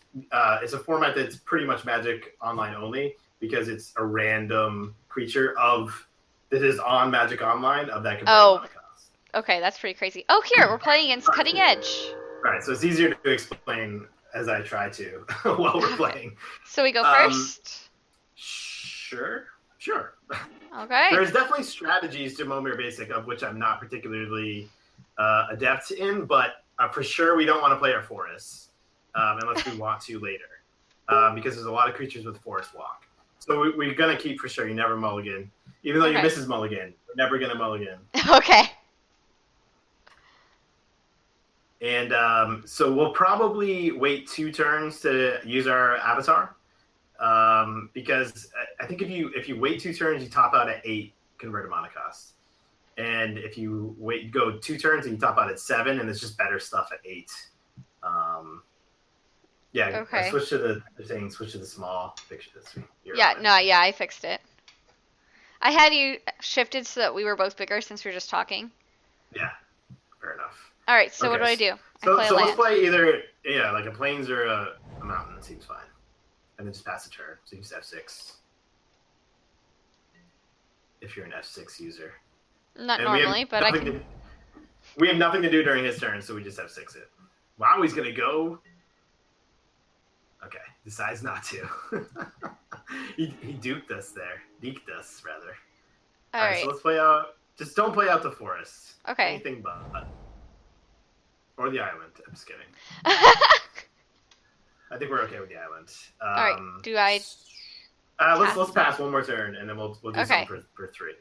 It's a format that's pretty much Magic Online only because it's a random creature that is on Magic Online of that converted mana cost. Okay, that's pretty crazy. Oh, here we're playing against Cutting Edge. Right. So it's easier to explain as I try to while we're playing. So we go first. Sure. Okay. There's definitely strategies to Momir Basic of which I'm not particularly adept in, but for sure we don't want to play our forests unless we want to later because there's a lot of creatures with forest walk. So we're going to keep for sure. You never mulligan. Even though you're Mrs. Mulligan, you're never going to mulligan. Okay. And so we'll probably wait 2 turns to use our avatar. Because I think if you wait 2 turns, you top out at 8 converted mana cost, and if you go 2 turns and you top out at 7, and it's just better stuff at 8. Okay. I switched to the thing. Switch to the small picture this week. I fixed it. I had you shifted so that we were both bigger since we were just talking. Yeah, fair enough. All right. So what do Okay, I do? I So play a so let's land. play either like a plains or a mountain. Seems fine, and then just pass a turn. So you just F6 if you're an F6 user. Not And normally, but I can. we have nothing to do during his turn, so we just F6 it. Wow, he's gonna go. Okay, decides not to. he duped us there. Deked us rather. All Alright, right. so let's play out. Just don't play out the forest. Okay. Anything but. Or the island. I'm just kidding. All I think we're okay with the island. right. Do I? Let's pass one more turn, and then we'll do Okay. something for 3.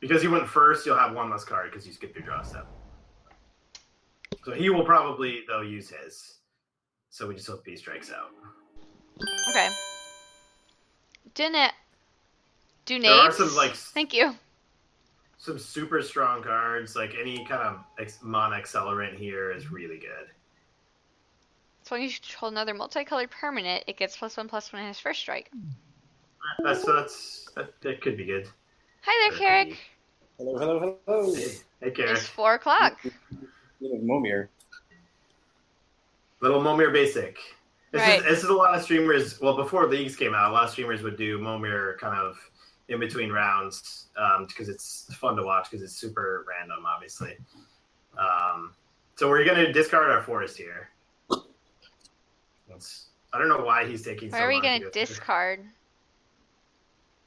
Because you went first, you'll have one less card because you skipped your draw step. So he will probably though use his. So we just hope he strikes out. Okay. Didn't do There are nades? some like Thank you. some super strong cards. Like any kind of mana accelerant here is really good. So when you control another multicolored permanent, it gets +1/+1 in his first strike. That could be good. Hi there, Carrick. Hello. Hey Garrett. It's 4 o'clock. Little Momir. Little Momir Basic. Right. This is a lot of streamers. Well, before leagues came out, a lot of streamers would do Momir kind of in between rounds because it's fun to watch because it's super random, obviously. So we're gonna discard our forest here. I don't know why he's taking. Why so are we long to going go to through discard?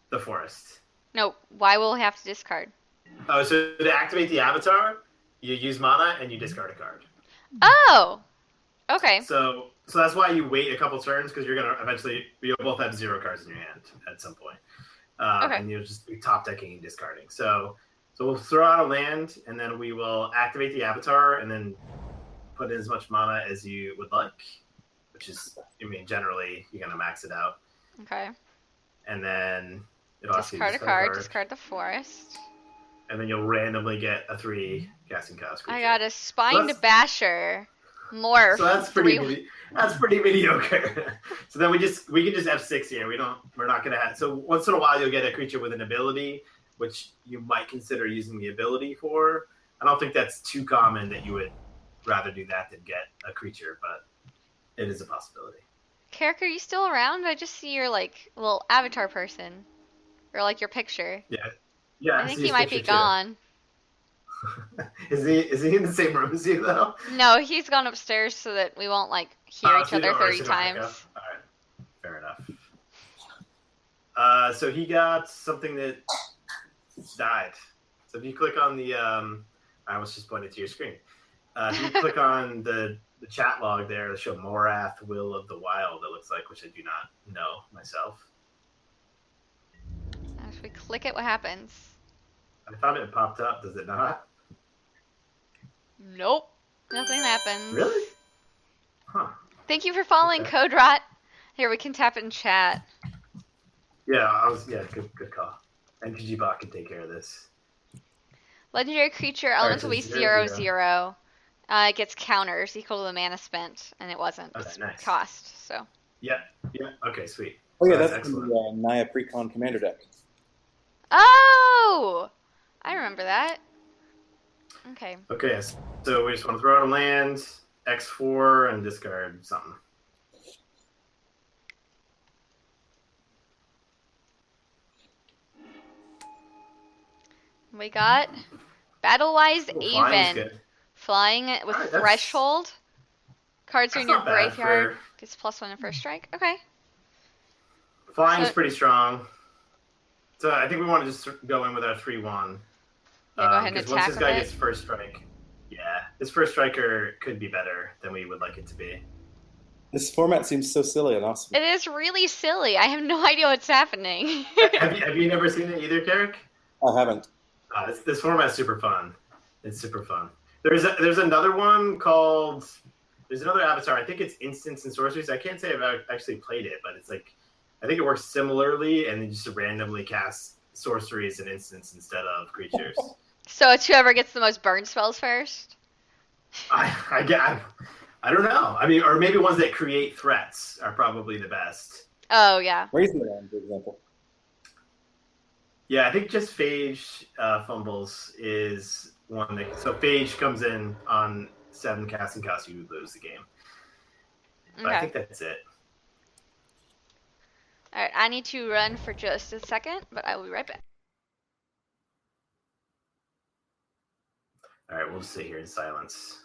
the forest? No, why will we have to discard? Oh, so to activate the avatar, you use mana and you discard a card. Oh! Okay. So that's why you wait a couple turns because you're gonna eventually you'll both have 0 cards in your hand at some point, Okay. and you'll just be top decking and discarding. So we'll throw out a land and then we will activate the avatar and then put in as much mana as you would like, which is generally you're gonna max it out, Okay. and then it'll ask you to Discard a card. Discard the forest. and then you'll randomly get a 3 casting chaos creature. I got a Spined that's- Basher. Morph. So that's pretty mediocre. So then we can just F6 here. We're not gonna have. So once in a while you'll get a creature with an ability, which you might consider using the ability for. I don't think that's too common that you would rather do that than get a creature, but it is a possibility. Carrick, are you still around? I just see your little avatar person, or your picture. Yeah. I think see he his might be picture, too. gone. Is he in the same room as you though? No, he's gone upstairs so that we won't hear each So you other don't- 30 so you don't pick times. up? All right, fair enough. So he got something that died. So if you click on the, I was just pointing to your screen. If you click on the chat log there to show Morath, Will of the Wild, it looks like, which I do not know myself. If we click it, what happens? I thought it popped up. Does it not? Nope. Nothing happens. Really? Huh. Thank you for following Okay. Code Rot. Here, we can tap it in chat. Yeah, good call. NPG bot can take care of this. Legendary creature Alright, elements so will be 0/0. 0/0. It gets counters equal to the mana spent, and it wasn't. Okay, It's nice. cost, so. Yeah. Okay, sweet. Oh yeah, That's that's the excellent. Naya Precon Commander deck. Oh! I remember that. Okay. Okay, so we just want to throw out a land, X4, and discard something. We got Battle-Wise Well, flying's Even. good. Flying with Alright, that's- Threshold. Cards are in That's your not bad graveyard. for- Gets +1 in first strike. Okay. Flying's So- pretty strong. So I think we want to just go in with our 3/1. Yeah, go ahead and Because attack once this guy with gets first strike, this first striker could be better than we would like it to be. This format seems so silly and awesome. It is really silly. I have no idea what's happening. have you never seen it either, Carrick? I haven't. This format's super fun. It's super fun. There's another one called. There's another avatar. I think it's Instants and Sorceries. I can't say I've actually played it, but it's I think it works similarly, and you just randomly cast sorceries and instants instead of creatures. So it's whoever gets the most burn spells first? I don't know. I mean, or maybe ones that create threats are probably the best. Oh, yeah. Razorland, for example. Yeah, I think just Phage Fumbles is one. So Phage comes in on 7 casting costs, you lose the game. But I think that's it. Alright, I need to run for just a second, but I will be right back. Alright, we'll just sit here in silence.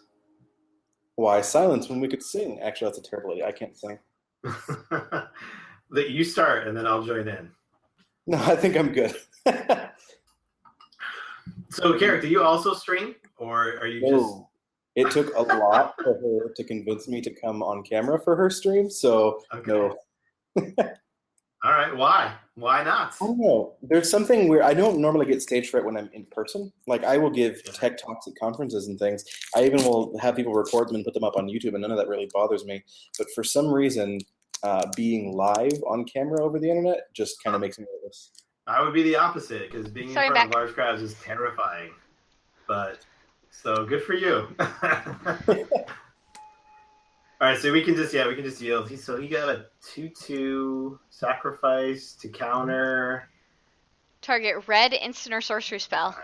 Why silence when we could sing? Actually, that's a terrible idea. I can't sing. That you start, and then I'll join in. No, I think I'm good. So, Carrick, do you also stream, or are you just? It took a lot for her to convince me to come on camera for her stream, so no. All right, why? Why not? I don't know. There's something weird. I don't normally get stage fright when I'm in person. Like, I will give tech talks at conferences and things. I even will have people record them and put them up on YouTube, and none of that really bothers me. But for some reason, being live on camera over the internet just kind of makes me nervous. I would be the opposite, because being in front of large crowds is terrifying. But, so good for you. All right, so we can just yield. So he got a 2/2 sacrifice to counter. Target red instant or sorcery spell.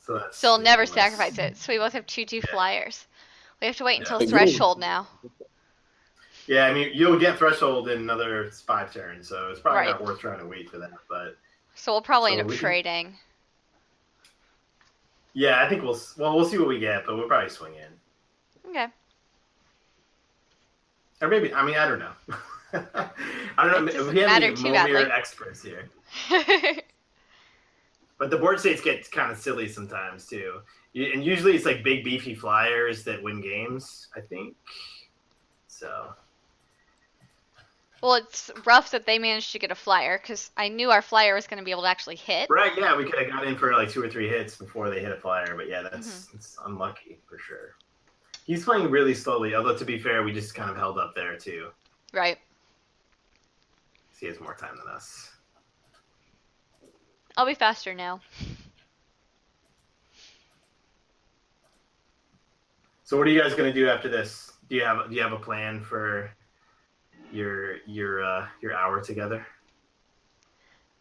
Right, so he'll never sacrifice it. So we both have 2/2 flyers. We have to wait until threshold now. Yeah, I mean, you'll get threshold in another 5 turns, so it's probably not worth trying to wait for that. But so we'll probably end up trading. Yeah, I think we'll see what we get, but we'll probably swing in. Okay. Or maybe, I mean, I don't know. I don't know. We have any Momir experts here. But the board states get kind of silly sometimes, too. And usually it's like big, beefy flyers that win games, I think. So. Well, it's rough that they managed to get a flyer, because I knew our flyer was going to be able to actually hit. Right, yeah, we could have got in for like 2 or 3 hits before they hit a flyer, but yeah, it's unlucky for sure. He's playing really slowly, although to be fair, we just kind of held up there too. Right. He has more time than us. I'll be faster now. So what are you guys gonna do after this? Do you have a plan for your hour together?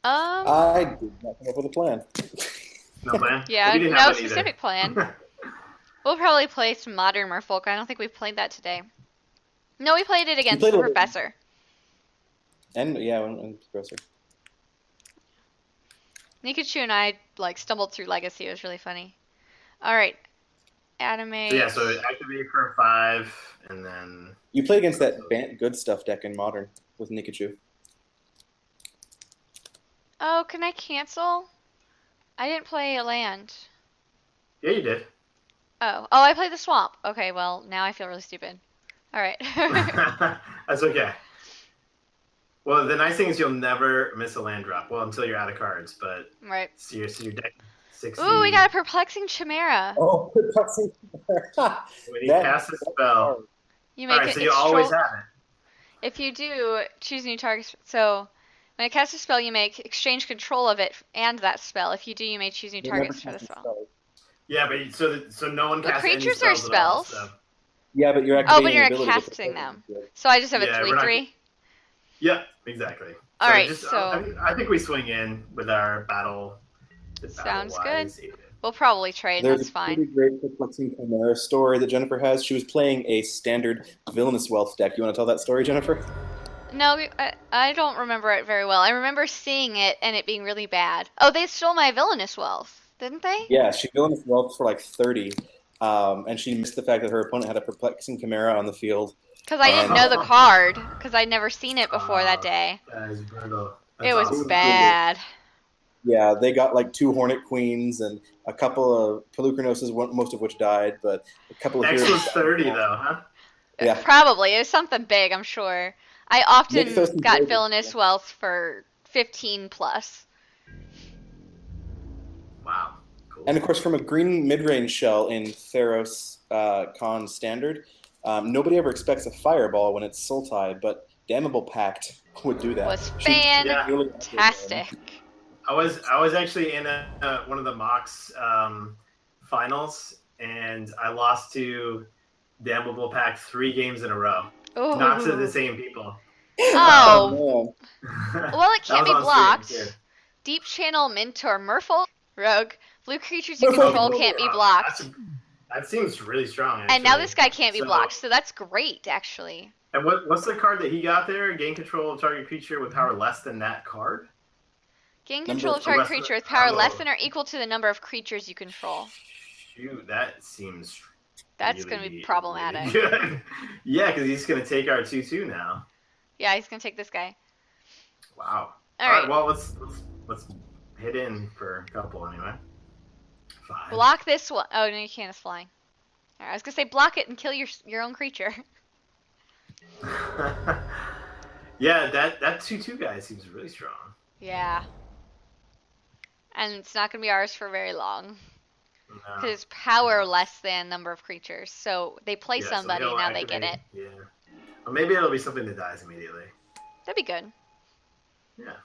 I did not come up with a plan. No plan? Yeah, no specific plan. We'll probably play some Modern Merfolk. I don't think we've played that today. No, we played it against the Professor. And Professor. Nikachu and I stumbled through Legacy. It was really funny. All right, animate. So yeah, so activate for 5, and then you play against that good stuff deck in Modern with Nikachu. Oh, can I cancel? I didn't play a land. Yeah, you did. Oh, I played the swamp. Okay, well, now I feel really stupid. All right. That's okay. Well, the nice thing is you'll never miss a land drop. Well, until you're out of cards, but right. So your deck 60. Ooh, we got a Perplexing Chimera. Oh, Perplexing Chimera. When you cast a spell. You make it. So you always have it. If you do, choose new target. So when you cast a spell, you make exchange control of it and that spell. If you do, you may choose new targets for the spell. Yeah, but so no one casts any creatures spells are spells. at all, so. Yeah, but you're activating you're casting them. So I just have a 3/3. Yeah, exactly. All right, I think we swing in with our battle. Sounds good. We'll probably trade. There's that's fine. There's a pretty great Perplexing Chimera story that Jennifer has. She was playing a standard Villainous Wealth deck. You want to tell that story, Jennifer? No, I don't remember it very well. I remember seeing it and it being really bad. Oh, they stole my Villainous Wealth. Didn't they? Yeah, she Villainous Wealth for 30, and she missed the fact that her opponent had a Perplexing Chimera on the field. Because I didn't know the card, because I'd never seen it before that day. That is brutal. It was bad. Yeah, they got 2 Hornet Queens and a couple of Pelucrinoses, most of which died, but a couple of X was 30 though, huh? Yeah. Probably. It was something big, I'm sure. I often got Villainous Wealth for 15 plus. Wow. Cool. And of course, from a green mid-range shell in Theros Con Standard, nobody ever expects a fireball when it's Sultai, but Damnable Pact would do that. Was fantastic. I was actually in one of the Mox finals, and I lost to Damnable Pact 3 games in a row. Ooh. Not to the same people. Oh. Well, it can't be blocked. Deep Channel Mentor Merfolk. Rogue. Blue creatures you What if I control go can't be Wow, blocked. that seems really strong. Actually. And now this guy can't be So- blocked, so that's great, actually. And what's the card that he got there? Gain control of target creature with power less than that card. Gain Number control of of target less than- creature with power less oh. than or equal to the number of creatures you control. Shoot, that seems. That's really, going to be problematic. really good. Yeah, because he's gonna take our 2/2 now. Yeah, he's going to take this guy. Wow. All right. Well, let's hit in for a couple anyway. 5. Block this one. Oh, no, you can't. It's flying. All right, I was going to say block it and kill your own creature. Yeah, that 2/2 guy seems really strong. Yeah. And it's not going to be ours for very long. No. Because it's power less than number of creatures. So they play Yeah, so somebody, he'll now they get activate- it. Yeah. Or maybe it'll be something that dies immediately. That'd be good. Yeah.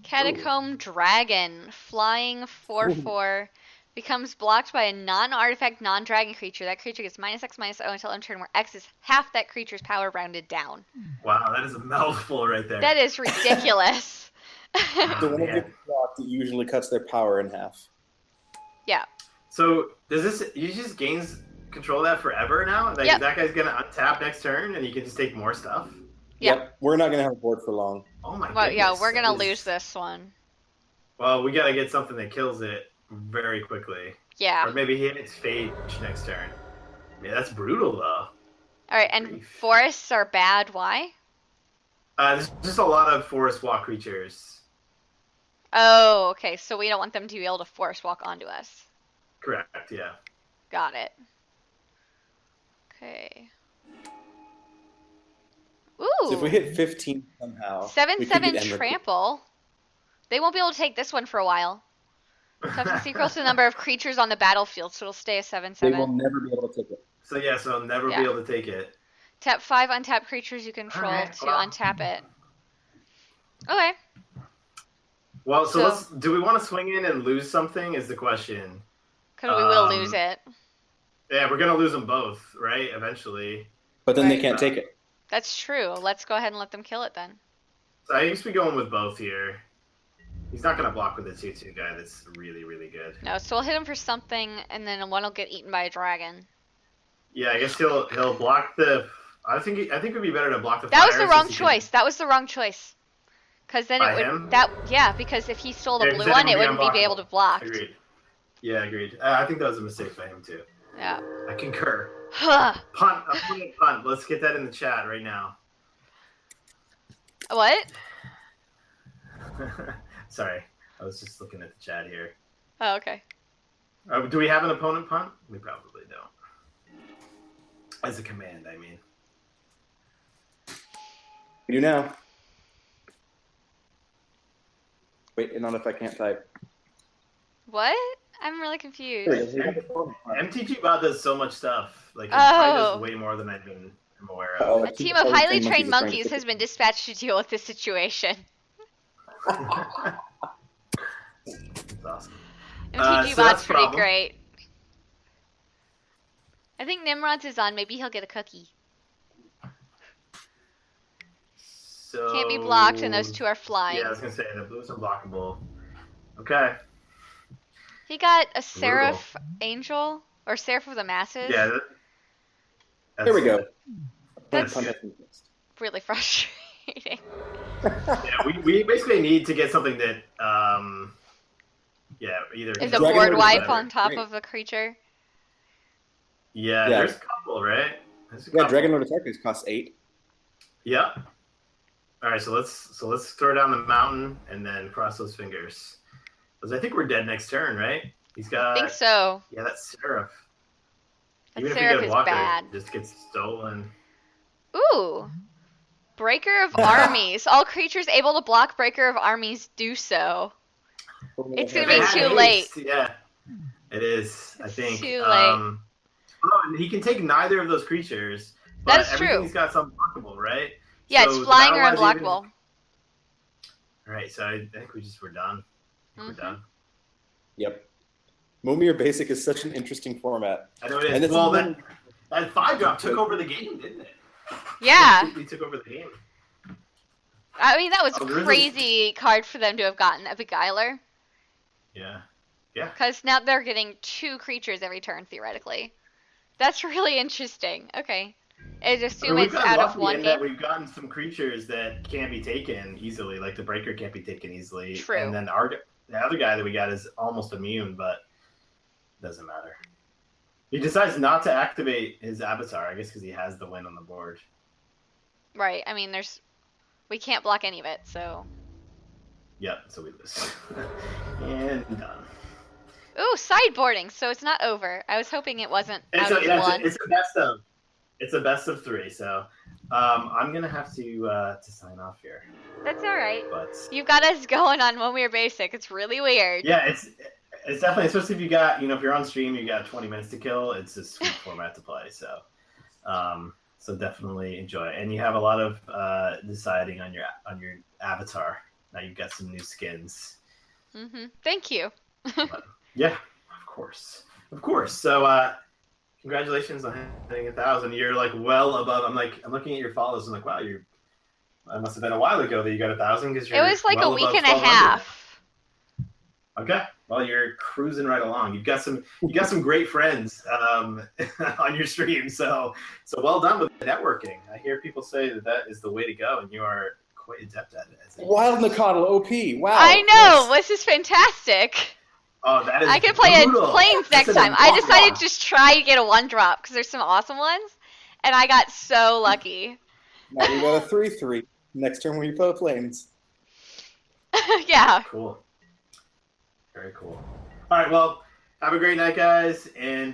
Catacomb Dragon. Flying 4/4. Becomes blocked by a non-artifact, non-dragon creature. That creature gets -X/-O until end turn, where X is half that creature's power rounded down. Wow, that is a mouthful right there. That is ridiculous. So when it man. gets blocked, it usually cuts their power in half. Yeah. So does this? You just gains control of that forever now? Like Yep. that guy's gonna untap next turn, and you can just take more stuff. Yeah. Yep. We're not gonna have a board for long. Oh my Well, yeah, goodness, we're gonna that is- lose this one. Well, we gotta get something that kills it very quickly, Yeah. or maybe he hits Phage next turn. Yeah, that's brutal though. All right, and Grief. forests are bad. Why? There's just a lot of forest walk creatures. Oh, okay. So we don't want them to be able to forest walk onto us. Correct. Yeah. Got it. Okay. Ooh. So if we hit 15 somehow, we could 7/7 get Emerald. trample. They won't be able to take this one for a while. Toughness equals to the number of creatures on the battlefield, so it'll stay a They will 7/7. never be able to take it. So yeah, so I'll never Yeah. be able to take it. Tap 5 untap creatures you control Alright, to well. untap it. Okay. Well, so So- let's. Do we want to swing in and lose something? Is the question. Because we will lose it. Yeah, we're gonna lose them both, right? Eventually. But then they Right. can't take it. That's true. Let's go ahead and let them kill it then. So I guess we going with both here. He's not gonna block with the 2/2 guy. That's really, really good. No, so we'll hit him for something, and then one will get eaten by a dragon. Yeah, I guess he'll block the. I think it'd be better to block the. That was fire the wrong since he can- choice. That was the wrong choice. Because then By it would him? yeah, because if he stole the Yeah, 'cause blue then one, it it would be wouldn't be able to block. Agreed. Yeah, agreed. I think that was a mistake by him too. Yeah. I concur. Huh. Punt. I'm putting a punt. Let's get that in the chat right now. What? Sorry, I was just looking at the chat here. Oh, okay. Do we have an opponent punt? We probably don't. As a command, I mean. We do now. Wait, and not if I can't type. What? I'm really confused. There we go. We have a phone. MTG bot does so much stuff. Like, it probably Oh. does way more than I'm aware Uh-oh, of. A team of highly trained monkeys has been dispatched to deal with this situation. That's awesome. MTG so bot's that's pretty problem. great. I think Nimrod's is on. Maybe he'll get a cookie. So Can't be blocked, and those two are flying. Yeah, I was gonna say the blue's unblockable. Okay. He got a Seraph Angel, or Seraph of the Masses. Yeah. There we go. That's- Punt has been fixed. Really frustrating. Yeah, we basically need to get something that yeah, either Is a Dragon board Lord is wipe better. on top Great. of a creature? Yeah, Yeah. there's a couple, right? There's a Yeah, couple. Dragon Lord Attackers costs 8. Yep. All right, so let's throw down the mountain and then cross those fingers. Because I think we're dead next turn, right? He's I got. think so. Yeah, that's Seraph. That Even if Seraph we get is a blocker, bad. it just gets stolen. Ooh. Breaker of Armies. All creatures able to block Breaker of Armies do so. It's gonna If be it had too haste, late. Yeah, it is. I It's think. too late. Oh, and he can take neither of those creatures. But That is true. everything's got some blockable, right? Yeah, So it's the flying or battle-wise even- unblockable. All right, so I think we're done. Mhm. We're done. Yep. Momir Basic is such an interesting format. I know it And is. it's Well, even- that 5-drop took over the game, didn't it? Yeah. Completely took over the game. I mean, that was Oh, a there is a- crazy card for them to have gotten. A Beguiler. Yeah. Yeah. Because now they're getting 2 creatures every turn, theoretically. That's really interesting. Okay. I assume We've it's gotten out of lucky one in that game. we've gotten some creatures that can't be taken easily, like the breaker can't be taken easily. True. And then the other guy that we got is almost immune, but doesn't matter. He decides not to activate his avatar, I guess, because he has the win on the board. Right. I mean, we can't block any of it, so. Yep, so we lose. And done. Ooh, sideboarding. So it's not over. I was hoping it wasn't out of one. It's a best of 3. So I'm gonna have to sign off here. That's all right. But You've got us going on when we were basic. It's really weird. yeah, it's definitely, especially if you got, if you're on stream, you got 20 minutes to kill. It's a sweet format to play. So so definitely enjoy it. And you have a lot of deciding on your avatar. Now you've got some new skins. Thank you. But, yeah, of course. So congratulations on hitting 1,000. You're like well above. I'm looking at your follows. I'm like, wow, it must have been a while ago that you got 1,000 because It was like a week and a half. Okay, well you're cruising right along. You got some great friends on your stream. So well done with the networking. I hear people say that is the way to go, and you are quite adept at it. Wild Nakatl OP. Wow. I know. Yes. This is fantastic. Oh, that is. I could play brutal. a Plains next time. I decided to just try to get a 1-drop because there's some awesome ones, and I got so lucky. Now you got a 3/3. Next turn when you play Plains. Yeah. Cool. Very cool. All right, well, have a great night, guys, and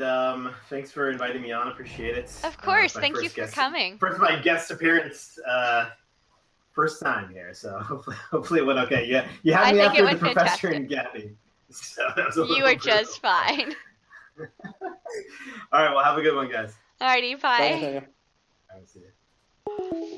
thanks for inviting me on. Appreciate it. Of course. Thank you for coming. First my guest appearance. First time here, so hopefully it went okay. Yeah, you had me after the professor and Gabby. So that was you were just fine. All right, well, have a good one, guys. Alrighty, bye. Bye. All right, see you.